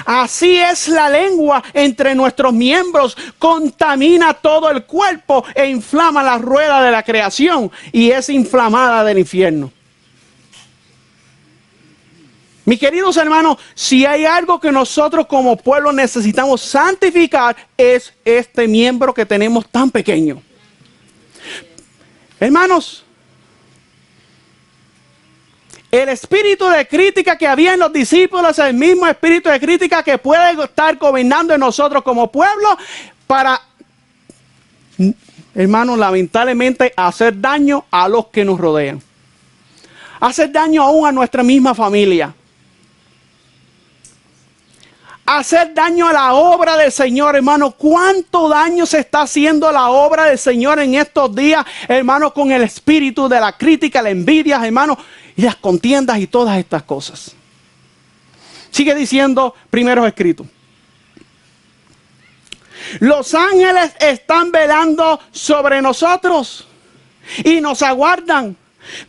Así es la lengua entre nuestros miembros, contamina todo el cuerpo e inflama la rueda de la creación y es inflamada del infierno. Mis queridos hermanos, si hay algo que nosotros como pueblo necesitamos santificar, es este miembro que tenemos tan pequeño. Hermanos, el espíritu de crítica que había en los discípulos es el mismo espíritu de crítica que puede estar gobernando en nosotros como pueblo para, hermanos, lamentablemente hacer daño a los que nos rodean. Hacer daño aún a nuestra misma familia. Hacer daño a la obra del Señor, hermano. ¿Cuánto daño se está haciendo a la obra del Señor en estos días, hermano, con el espíritu de la crítica, la envidia, hermano, y las contiendas y todas estas cosas? Sigue diciendo primeros escritos. Los ángeles están velando sobre nosotros y nos aguardan.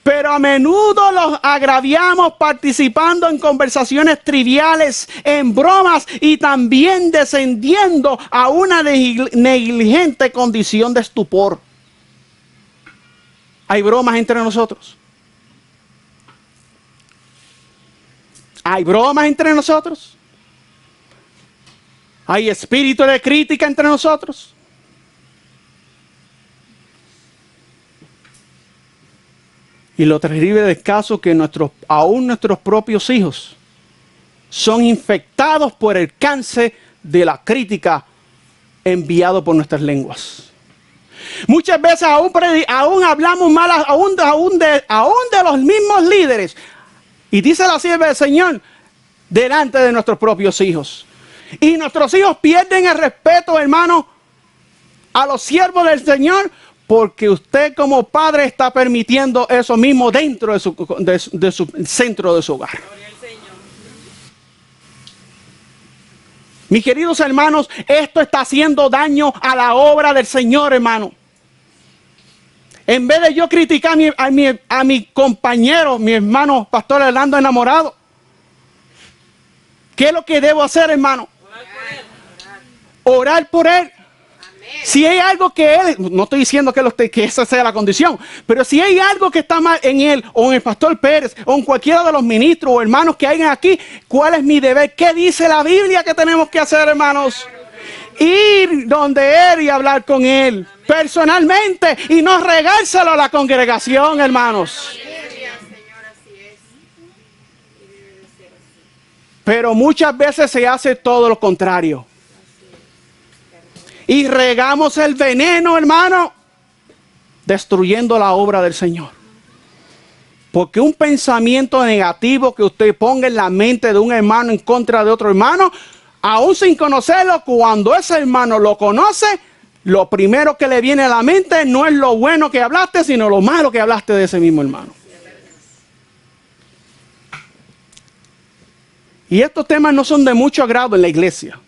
Pero a menudo los agraviamos participando en conversaciones triviales, en bromas y también descendiendo a una negligente condición de estupor. ¿Hay bromas entre nosotros? ¿Hay bromas entre nosotros? ¿Hay espíritu de crítica entre nosotros? Y lo terrible del caso es que aún nuestros propios hijos son infectados por el cáncer de la crítica enviado por nuestras lenguas. Muchas veces aún hablamos mal aún de los mismos líderes. Y dice la sierva del Señor, delante de nuestros propios hijos. Y nuestros hijos pierden el respeto, hermano, a los siervos del Señor, porque usted como padre está permitiendo eso mismo dentro de su centro de su hogar. Mis queridos hermanos, esto está haciendo daño a la obra del Señor, hermano. En vez de yo criticar a mi compañero, mi hermano Pastor Orlando enamorado, ¿qué es lo que debo hacer, hermano? Orar por él. Si hay algo que él, no estoy diciendo que esa sea la condición, pero si hay algo que está mal en él, o en el pastor Pérez, o en cualquiera de los ministros o hermanos que hayan aquí, ¿cuál es mi deber? ¿Qué dice la Biblia que tenemos que hacer, hermanos? Ir donde Él y hablar con Él personalmente y no regárselo a la congregación, hermanos. Pero muchas veces se hace todo lo contrario. Y regamos el veneno, hermano, destruyendo la obra del Señor. Porque un pensamiento negativo que usted ponga en la mente de un hermano en contra de otro hermano, aún sin conocerlo, cuando ese hermano lo conoce, lo primero que le viene a la mente no es lo bueno que hablaste, sino lo malo que hablaste de ese mismo hermano. Y estos temas no son de mucho agrado en la iglesia.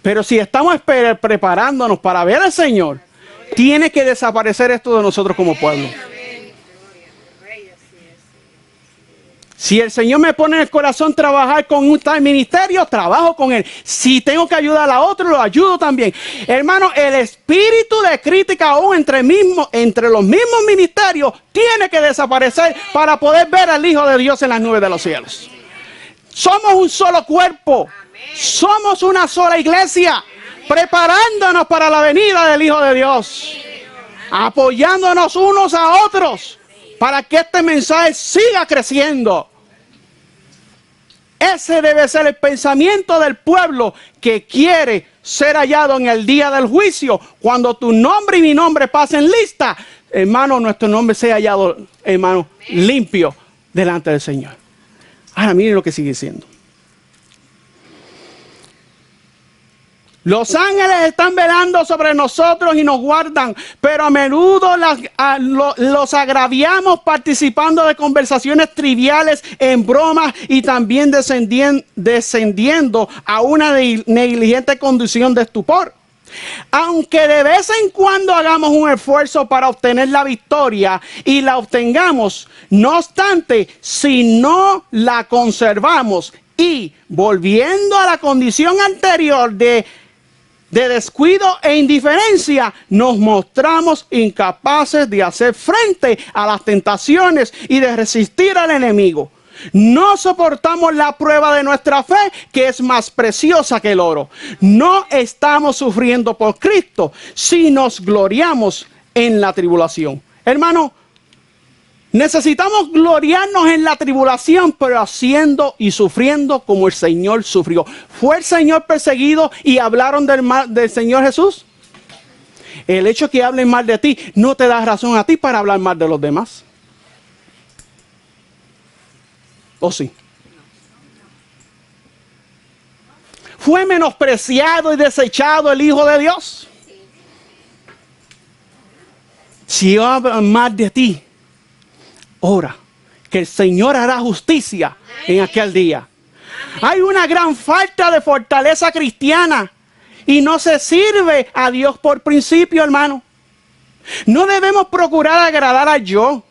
Pero si estamos preparándonos para ver al Señor, tiene que desaparecer esto de nosotros como pueblo. Si el Señor me pone en el corazón trabajar con un tal ministerio, trabajo con él. Si tengo que ayudar a otro, lo ayudo también. Hermano, el espíritu de crítica aún entre los mismos ministerios tiene que desaparecer para poder ver al Hijo de Dios en las nubes de los cielos. Somos un solo cuerpo. Somos una sola iglesia. Preparándonos para la venida del Hijo de Dios. Apoyándonos unos a otros para que este mensaje siga creciendo. Ese debe ser el pensamiento del pueblo que quiere ser hallado en el día del juicio. Cuando tu nombre y mi nombre pasen lista, hermano, nuestro nombre sea hallado, hermano, limpio delante del Señor. Ahora miren lo que sigue diciendo. Los ángeles están velando sobre nosotros y nos guardan, pero a menudo los agraviamos participando de conversaciones triviales en bromas y también descendiendo a una negligente condición de estupor. Aunque de vez en cuando hagamos un esfuerzo para obtener la victoria y la obtengamos, no obstante, si no la conservamos y volviendo a la condición anterior de descuido e indiferencia, nos mostramos incapaces de hacer frente a las tentaciones y de resistir al enemigo. No soportamos la prueba de nuestra fe, que es más preciosa que el oro. No estamos sufriendo por Cristo, si nos gloriamos en la tribulación. Hermano, necesitamos gloriarnos en la tribulación, pero haciendo y sufriendo como el Señor sufrió. ¿Fue el Señor perseguido y hablaron del Señor Jesús? El hecho que hablen mal de ti no te da razón a ti para hablar mal de los demás. ¿O sí? ¿Fue menospreciado y desechado el Hijo de Dios? Si hablan mal de ti, ora, que el Señor hará justicia en aquel día. Hay una gran falta de fortaleza cristiana y no se sirve a Dios por principio, hermano. No debemos procurar agradar a yo,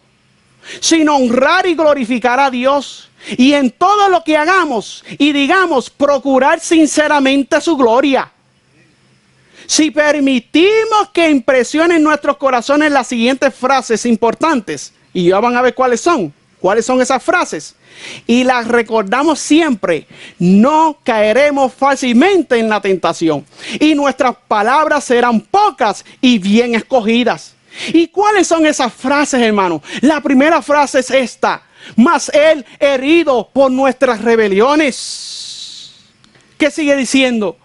sino honrar y glorificar a Dios. Y en todo lo que hagamos y digamos, procurar sinceramente su gloria. Si permitimos que impresionen nuestros corazones las siguientes frases importantes, y ya van a ver cuáles son esas frases, y las recordamos siempre, no caeremos fácilmente en la tentación, y nuestras palabras serán pocas y bien escogidas. ¿Y cuáles son esas frases, hermano? La primera frase es esta: mas él herido por nuestras rebeliones. ¿Qué sigue diciendo?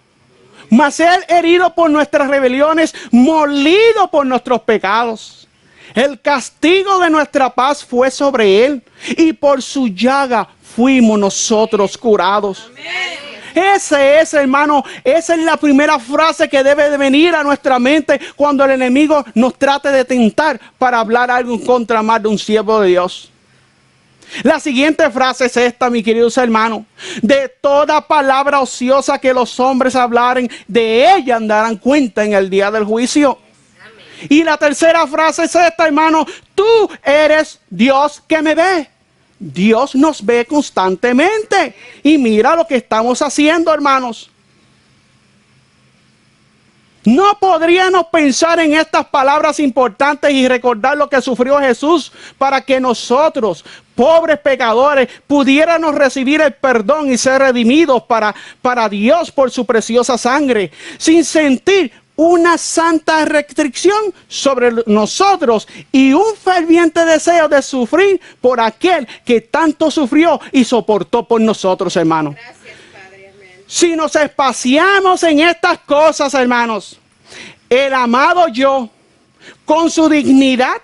Mas él herido por nuestras rebeliones, molido por nuestros pecados. El castigo de nuestra paz fue sobre él, y por su llaga fuimos nosotros curados. Amén. Ese es, hermano, esa es la primera frase que debe de venir a nuestra mente cuando el enemigo nos trate de tentar para hablar algo en contra más de un siervo de Dios. La siguiente frase es esta, mis queridos hermanos: de toda palabra ociosa que los hombres hablaren, de ella darán cuenta en el día del juicio. Amén. Y la tercera frase es esta, hermano: tú eres Dios que me ve. Dios nos ve constantemente y mira lo que estamos haciendo, hermanos. ¿No podríamos pensar en estas palabras importantes y recordar lo que sufrió Jesús para que nosotros, pobres pecadores, pudiéramos recibir el perdón y ser redimidos para Dios por su preciosa sangre, sin sentir una santa restricción sobre nosotros y un ferviente deseo de sufrir por aquel que tanto sufrió y soportó por nosotros, hermanos? Si nos espaciamos en estas cosas, hermanos, el amado yo, con su dignidad,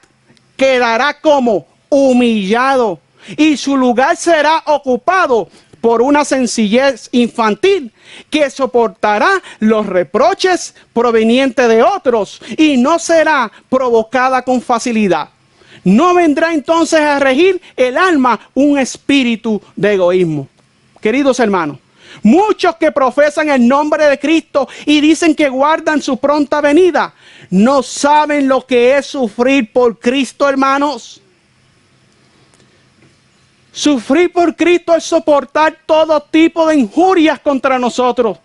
quedará como humillado y su lugar será ocupado por una sencillez infantil que soportará los reproches provenientes de otros y no será provocada con facilidad. No vendrá entonces a regir el alma un espíritu de egoísmo. Queridos hermanos, muchos que profesan el nombre de Cristo y dicen que guardan su pronta venida, no saben lo que es sufrir por Cristo, hermanos. Sufrir por Cristo es soportar todo tipo de injurias contra nosotros.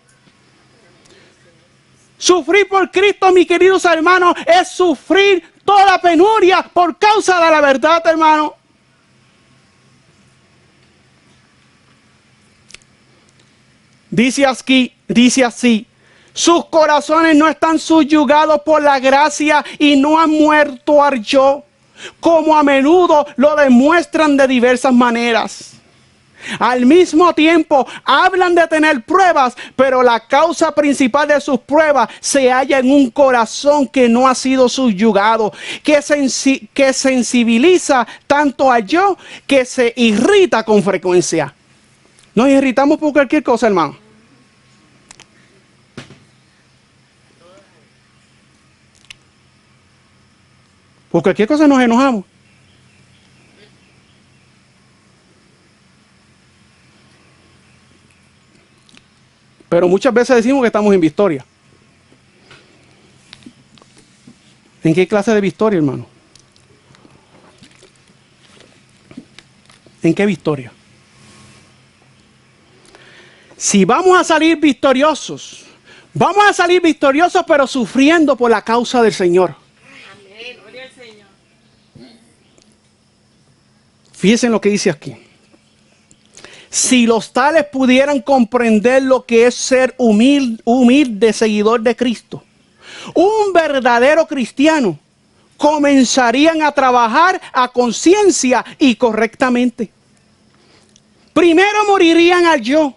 Sufrir por Cristo, mis queridos hermanos, es sufrir toda penuria por causa de la verdad, hermano. Dice así, sus corazones no están subyugados por la gracia y no han muerto al yo, como a menudo lo demuestran de diversas maneras. Al mismo tiempo, hablan de tener pruebas, pero la causa principal de sus pruebas se halla en un corazón que no ha sido subyugado, que sensibiliza tanto al yo que se irrita con frecuencia. Nos irritamos por cualquier cosa, hermano. Por cualquier cosa nos enojamos. Pero muchas veces decimos que estamos en victoria. ¿En qué clase de victoria, hermano? ¿En qué victoria? Si vamos a salir victoriosos pero sufriendo por la causa del Señor. Fíjense lo que dice aquí. Si los tales pudieran comprender lo que es ser humilde seguidor de Cristo, un verdadero cristiano, comenzarían a trabajar a conciencia y correctamente. Primero morirían al yo,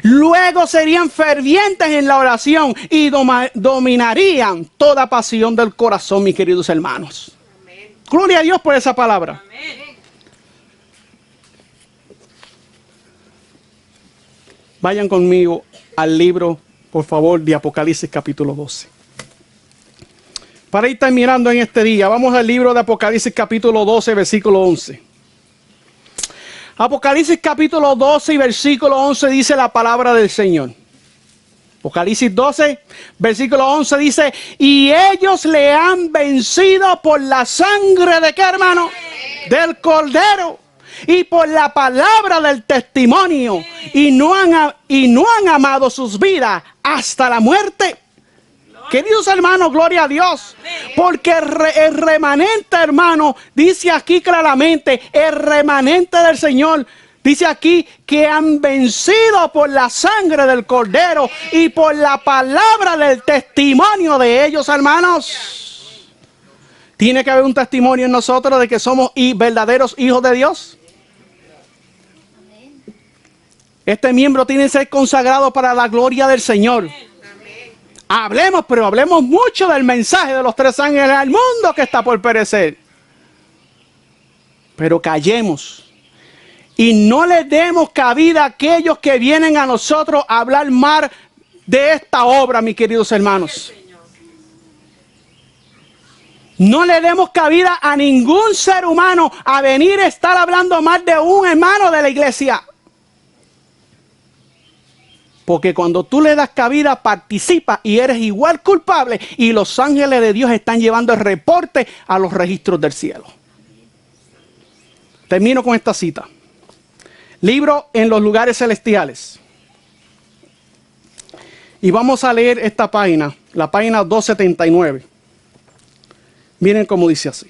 luego serían fervientes en la oración y dominarían toda pasión del corazón, mis queridos hermanos. Amén. Gloria a Dios por esa palabra. Amén. Vayan conmigo al libro, por favor, de Apocalipsis capítulo 12. Para ir terminando en este día, vamos al libro de Apocalipsis capítulo 12, versículo 11. Apocalipsis capítulo 12 y versículo 11 dice la palabra del Señor. Apocalipsis 12, versículo 11 dice, y ellos le han vencido por la sangre de ¿qué, hermano? Del Cordero. Y por la palabra del testimonio, y no han amado sus vidas hasta la muerte. Queridos hermanos, gloria a Dios. Porque el remanente, hermano, dice aquí claramente, el remanente del Señor, dice aquí que han vencido por la sangre del Cordero y por la palabra del testimonio de ellos, hermanos. Tiene que haber un testimonio en nosotros de que somos verdaderos hijos de Dios. Este miembro tiene que ser consagrado para la gloria del Señor. Hablemos, pero hablemos mucho del mensaje de los tres ángeles al mundo que está por perecer. Pero callemos y no le demos cabida a aquellos que vienen a nosotros a hablar mal de esta obra, mis queridos hermanos. No le demos cabida a ningún ser humano a venir a estar hablando mal de un hermano de la iglesia. Porque cuando tú le das cabida, participas y eres igual culpable. Y los ángeles de Dios están llevando el reporte a los registros del cielo. Termino con esta cita. Libro En los lugares celestiales. Y vamos a leer esta página, la página 279. Miren cómo dice así.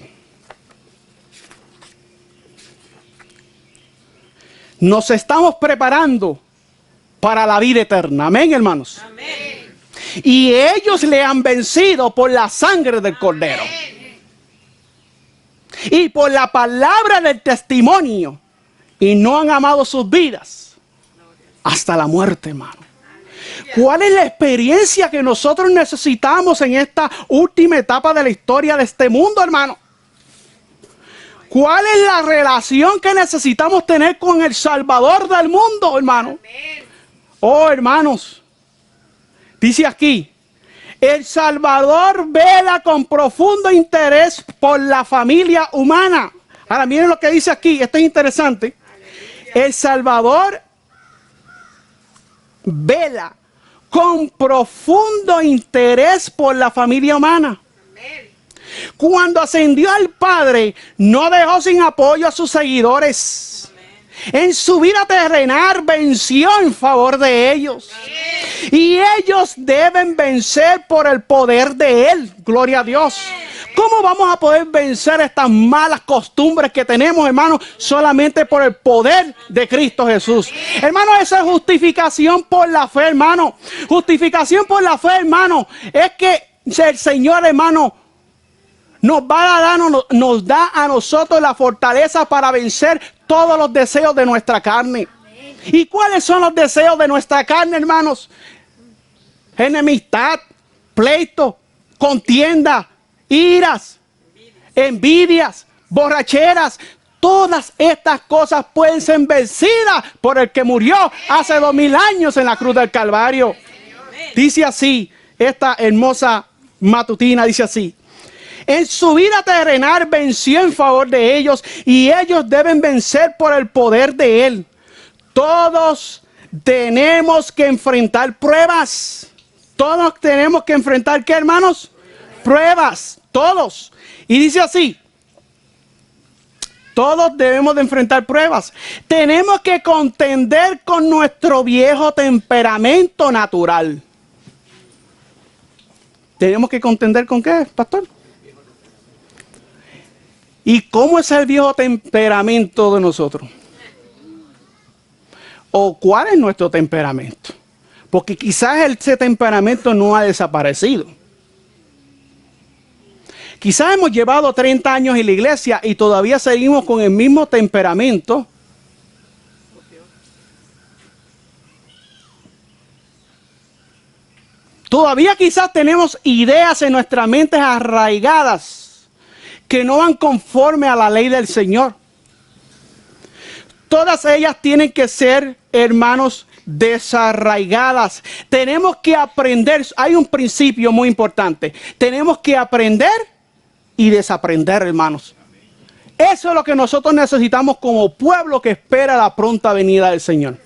Nos estamos preparando para la vida eterna. Amén, hermanos. Amén. Y ellos le han vencido por la sangre del Cordero. Y por la palabra del testimonio. Y no han amado sus vidas hasta la muerte, hermano. ¿Cuál es la experiencia que nosotros necesitamos en esta última etapa de la historia de este mundo, hermano? ¿Cuál es la relación que necesitamos tener con el Salvador del mundo, hermano? Oh, hermanos, dice aquí, el Salvador vela con profundo interés por la familia humana. Ahora miren lo que dice aquí, esto es interesante. El Salvador vela con profundo interés por la familia humana. Cuando ascendió al Padre, no dejó sin apoyo a sus seguidores. En su vida terrenal venció en favor de ellos. Y ellos deben vencer por el poder de Él. Gloria a Dios. ¿Cómo vamos a poder vencer estas malas costumbres que tenemos, hermanos? Solamente por el poder de Cristo Jesús. Hermano, esa es justificación por la fe, hermano. Justificación por la fe, hermano, es que el Señor, hermano, nos da a nosotros la fortaleza para vencer todos los deseos de nuestra carne. ¿Y cuáles son los deseos de nuestra carne, hermanos? Enemistad, pleito, contienda, iras, envidias, borracheras. Todas estas cosas pueden ser vencidas por el que murió hace 2000 años en la cruz del Calvario. Dice así, esta hermosa matutina dice así. En su vida terrenal venció en favor de ellos y ellos deben vencer por el poder de Él. Todos tenemos que enfrentar pruebas. Todos tenemos que enfrentar, ¿qué, hermanos? Pruebas, todos. Y dice así, todos debemos de enfrentar pruebas. Tenemos que contender con nuestro viejo temperamento natural. ¿Tenemos que contender con qué, pastor? ¿Y cómo es el viejo temperamento de nosotros? ¿O cuál es nuestro temperamento? Porque quizás ese temperamento no ha desaparecido. Quizás hemos llevado 30 años en la iglesia y todavía seguimos con el mismo temperamento. Todavía quizás tenemos ideas en nuestras mentes arraigadas que no van conforme a la ley del Señor. Todas ellas tienen que ser, hermanos, desarraigadas. Tenemos que aprender, hay un principio muy importante. Tenemos que aprender y desaprender, hermanos. Eso es lo que nosotros necesitamos como pueblo que espera la pronta venida del Señor.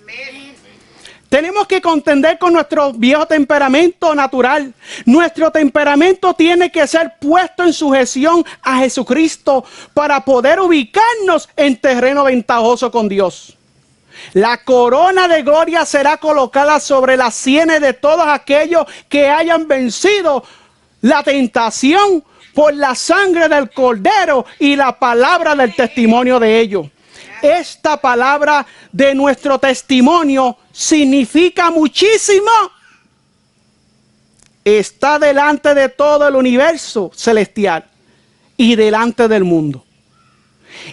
Tenemos que contender con nuestro viejo temperamento natural. Nuestro temperamento tiene que ser puesto en sujeción a Jesucristo para poder ubicarnos en terreno ventajoso con Dios. La corona de gloria será colocada sobre las sienes de todos aquellos que hayan vencido la tentación por la sangre del Cordero y la palabra del testimonio de ellos. Esta palabra de nuestro testimonio significa muchísimo. Está delante de todo el universo celestial y delante del mundo.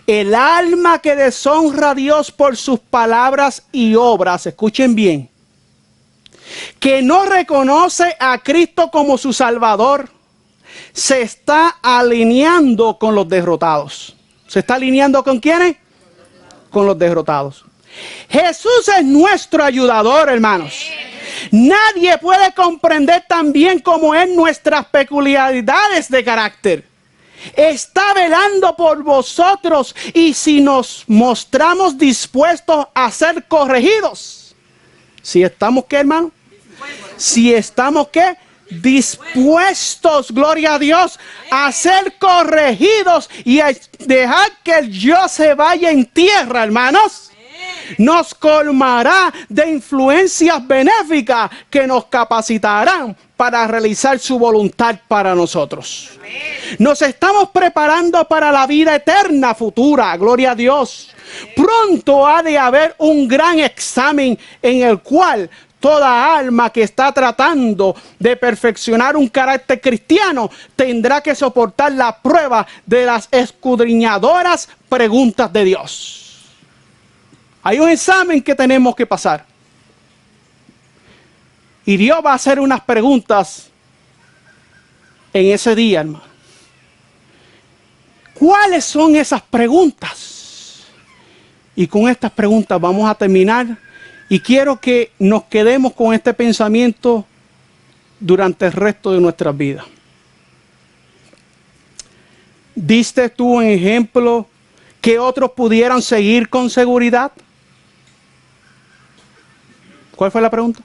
El alma que deshonra a Dios por sus palabras y obras, escuchen bien, que no reconoce a Cristo como su Salvador, se está alineando con los derrotados. ¿Se está alineando con quiénes? Con los derrotados. Jesús es nuestro ayudador, hermanos. Nadie puede comprender tan bien como Él nuestras peculiaridades de carácter. Está velando por vosotros y si nos mostramos dispuestos a ser corregidos. Si estamos, ¿qué, hermano? Si estamos, ¿qué? Dispuestos, gloria a Dios, a ser corregidos y a dejar que el yo se vaya en tierra, hermanos. nos colmará de influencias benéficas que nos capacitarán para realizar su voluntad para nosotros. Nos estamos preparando para la vida eterna futura, gloria a Dios. Pronto ha de haber un gran examen en el cual toda alma que está tratando de perfeccionar un carácter cristiano tendrá que soportar la prueba de las escudriñadoras preguntas de Dios. Hay un examen que tenemos que pasar. Y Dios va a hacer unas preguntas en ese día, hermano. ¿Cuáles son esas preguntas? Y con estas preguntas vamos a terminar. Y quiero que nos quedemos con este pensamiento durante el resto de nuestras vidas. ¿Diste tú un ejemplo que otros pudieran seguir con seguridad? ¿Cuál fue la pregunta?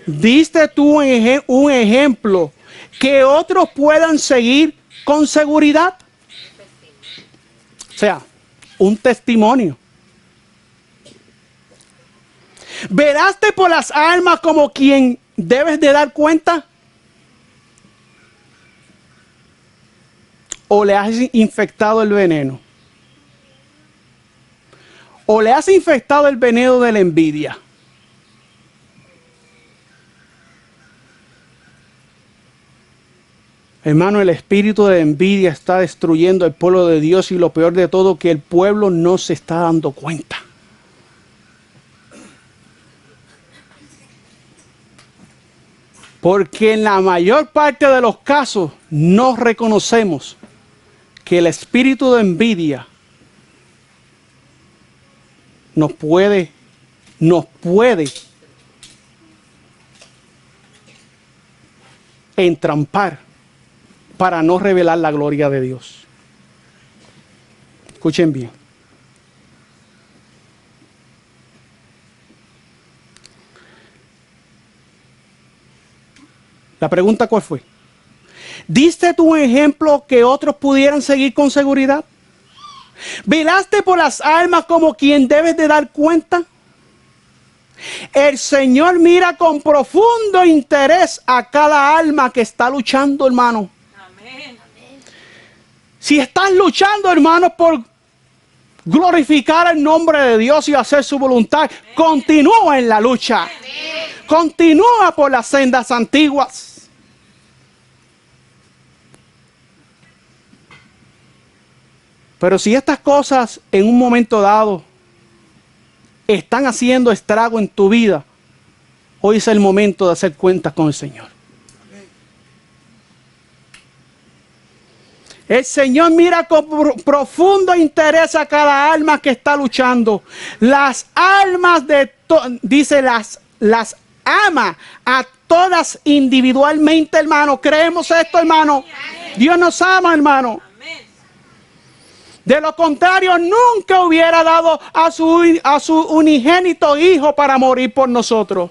¿Diste tú un ejemplo que otros puedan seguir con seguridad? O sea, un testimonio. ¿Velaste por las almas como quien debes de dar cuenta? ¿O le has infectado el veneno? ¿O le has infectado el veneno de la envidia? Hermano, el espíritu de envidia está destruyendo el pueblo de Dios y lo peor de todo, que el pueblo no se está dando cuenta. Porque en la mayor parte de los casos no reconocemos que el espíritu de envidia nos puede entrampar para no revelar la gloria de Dios. Escuchen bien. La pregunta, ¿cuál fue? ¿Diste tú un ejemplo que otros pudieran seguir con seguridad? ¿Velaste por las almas como quien debes de dar cuenta? El Señor mira con profundo interés a cada alma que está luchando, hermano. Amén. Si estás luchando, hermano, por glorificar el nombre de Dios y hacer su voluntad, continúa en la lucha. Continúa por las sendas antiguas. Pero si estas cosas en un momento dado están haciendo estrago en tu vida, hoy es el momento de hacer cuentas con el Señor. El Señor mira con profundo interés a cada alma que está luchando. Las almas dice las ama a todas individualmente, hermano. ¿Creemos esto, hermano? Dios nos ama, hermano. De lo contrario, nunca hubiera dado a su unigénito Hijo para morir por nosotros.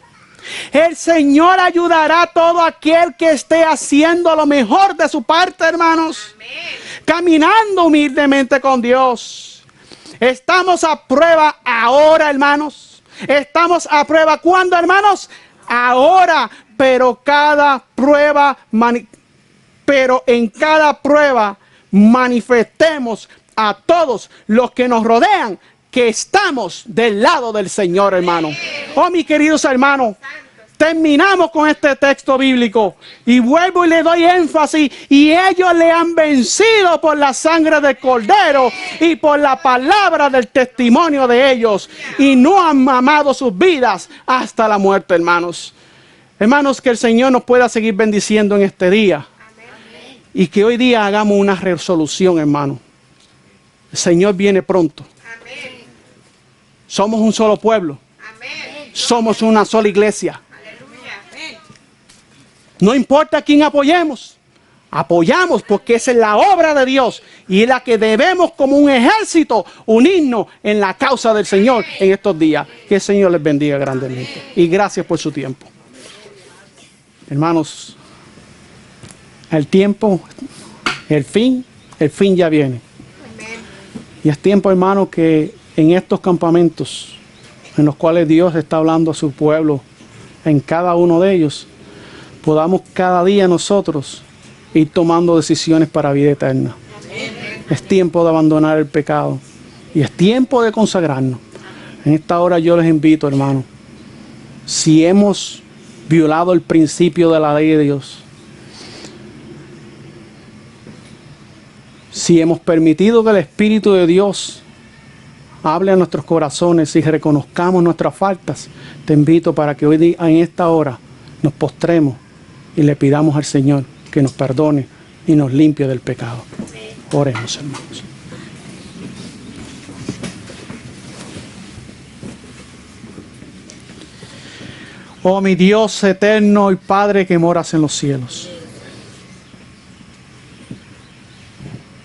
El Señor ayudará a todo aquel que esté haciendo lo mejor de su parte, hermanos. Amén. Caminando humildemente con Dios. Estamos a prueba ahora, hermanos. Estamos a prueba, ¿cuándo, hermanos? Ahora, pero en cada prueba manifestemos a todos los que nos rodean que estamos del lado del Señor, hermano. Oh, mis queridos hermanos, terminamos con este texto bíblico y vuelvo y le doy énfasis. Y ellos le han vencido por la sangre del Cordero y por la palabra del testimonio de ellos, y no han amado sus vidas hasta la muerte, hermanos. Hermanos, que el Señor nos pueda seguir bendiciendo en este día y que hoy día hagamos una resolución, hermano. El Señor viene pronto. Amén. Somos un solo pueblo. Amén. Somos una sola iglesia. Aleluya. No importa a quién apoyemos. Apoyamos porque esa es la obra de Dios y es la que debemos como un ejército unirnos en la causa del Señor en estos días. Que el Señor les bendiga grandemente. Y gracias por su tiempo. Hermanos, el tiempo, el fin ya viene. Y es tiempo, hermano, que en estos campamentos en los cuales Dios está hablando a su pueblo, en cada uno de ellos, podamos cada día nosotros ir tomando decisiones para vida eterna. Es tiempo de abandonar el pecado y es tiempo de consagrarnos. En esta hora yo les invito, hermanos, si hemos violado el principio de la ley de Dios, si hemos permitido que el Espíritu de Dios hable a nuestros corazones y reconozcamos nuestras faltas, te invito para que hoy en esta hora nos postremos y le pidamos al Señor que nos perdone y nos limpie del pecado. Oremos, hermanos. Oh mi Dios eterno y Padre que moras en los cielos.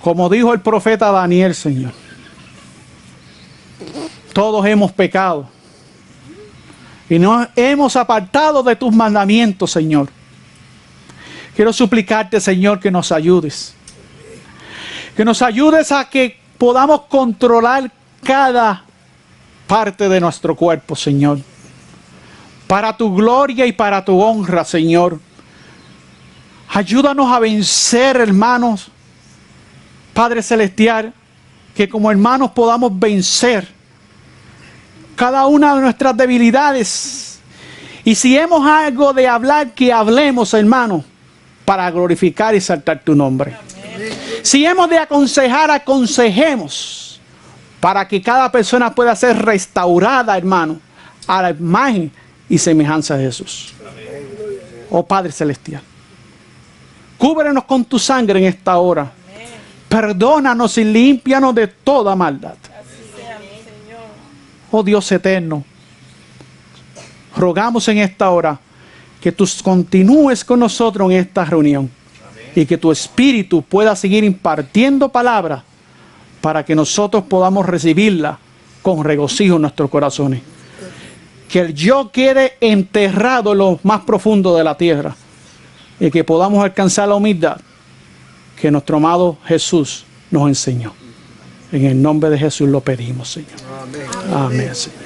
Como dijo el profeta Daniel, Señor, todos hemos pecado y nos hemos apartado de tus mandamientos, Señor. Quiero suplicarte, Señor, que nos ayudes. Que nos ayudes a que podamos controlar cada parte de nuestro cuerpo, Señor. Para tu gloria y para tu honra, Señor. Ayúdanos a vencer, hermanos. Padre Celestial, que como hermanos podamos vencer cada una de nuestras debilidades. Y si hemos algo de hablar, que hablemos, hermanos, para glorificar y exaltar tu nombre. Si hemos de aconsejar, aconsejemos, para que cada persona pueda ser restaurada, hermano, a la imagen y semejanza de Jesús. Oh Padre Celestial, cúbrenos con tu sangre en esta hora. Perdónanos y límpianos de toda maldad. Oh Dios eterno, rogamos en esta hora que tú continúes con nosotros en esta reunión y que tu Espíritu pueda seguir impartiendo palabras para que nosotros podamos recibirla con regocijo en nuestros corazones. Que el yo quede enterrado en lo más profundo de la tierra y que podamos alcanzar la humildad que nuestro amado Jesús nos enseñó. En el nombre de Jesús lo pedimos, Señor. Amén, Señor.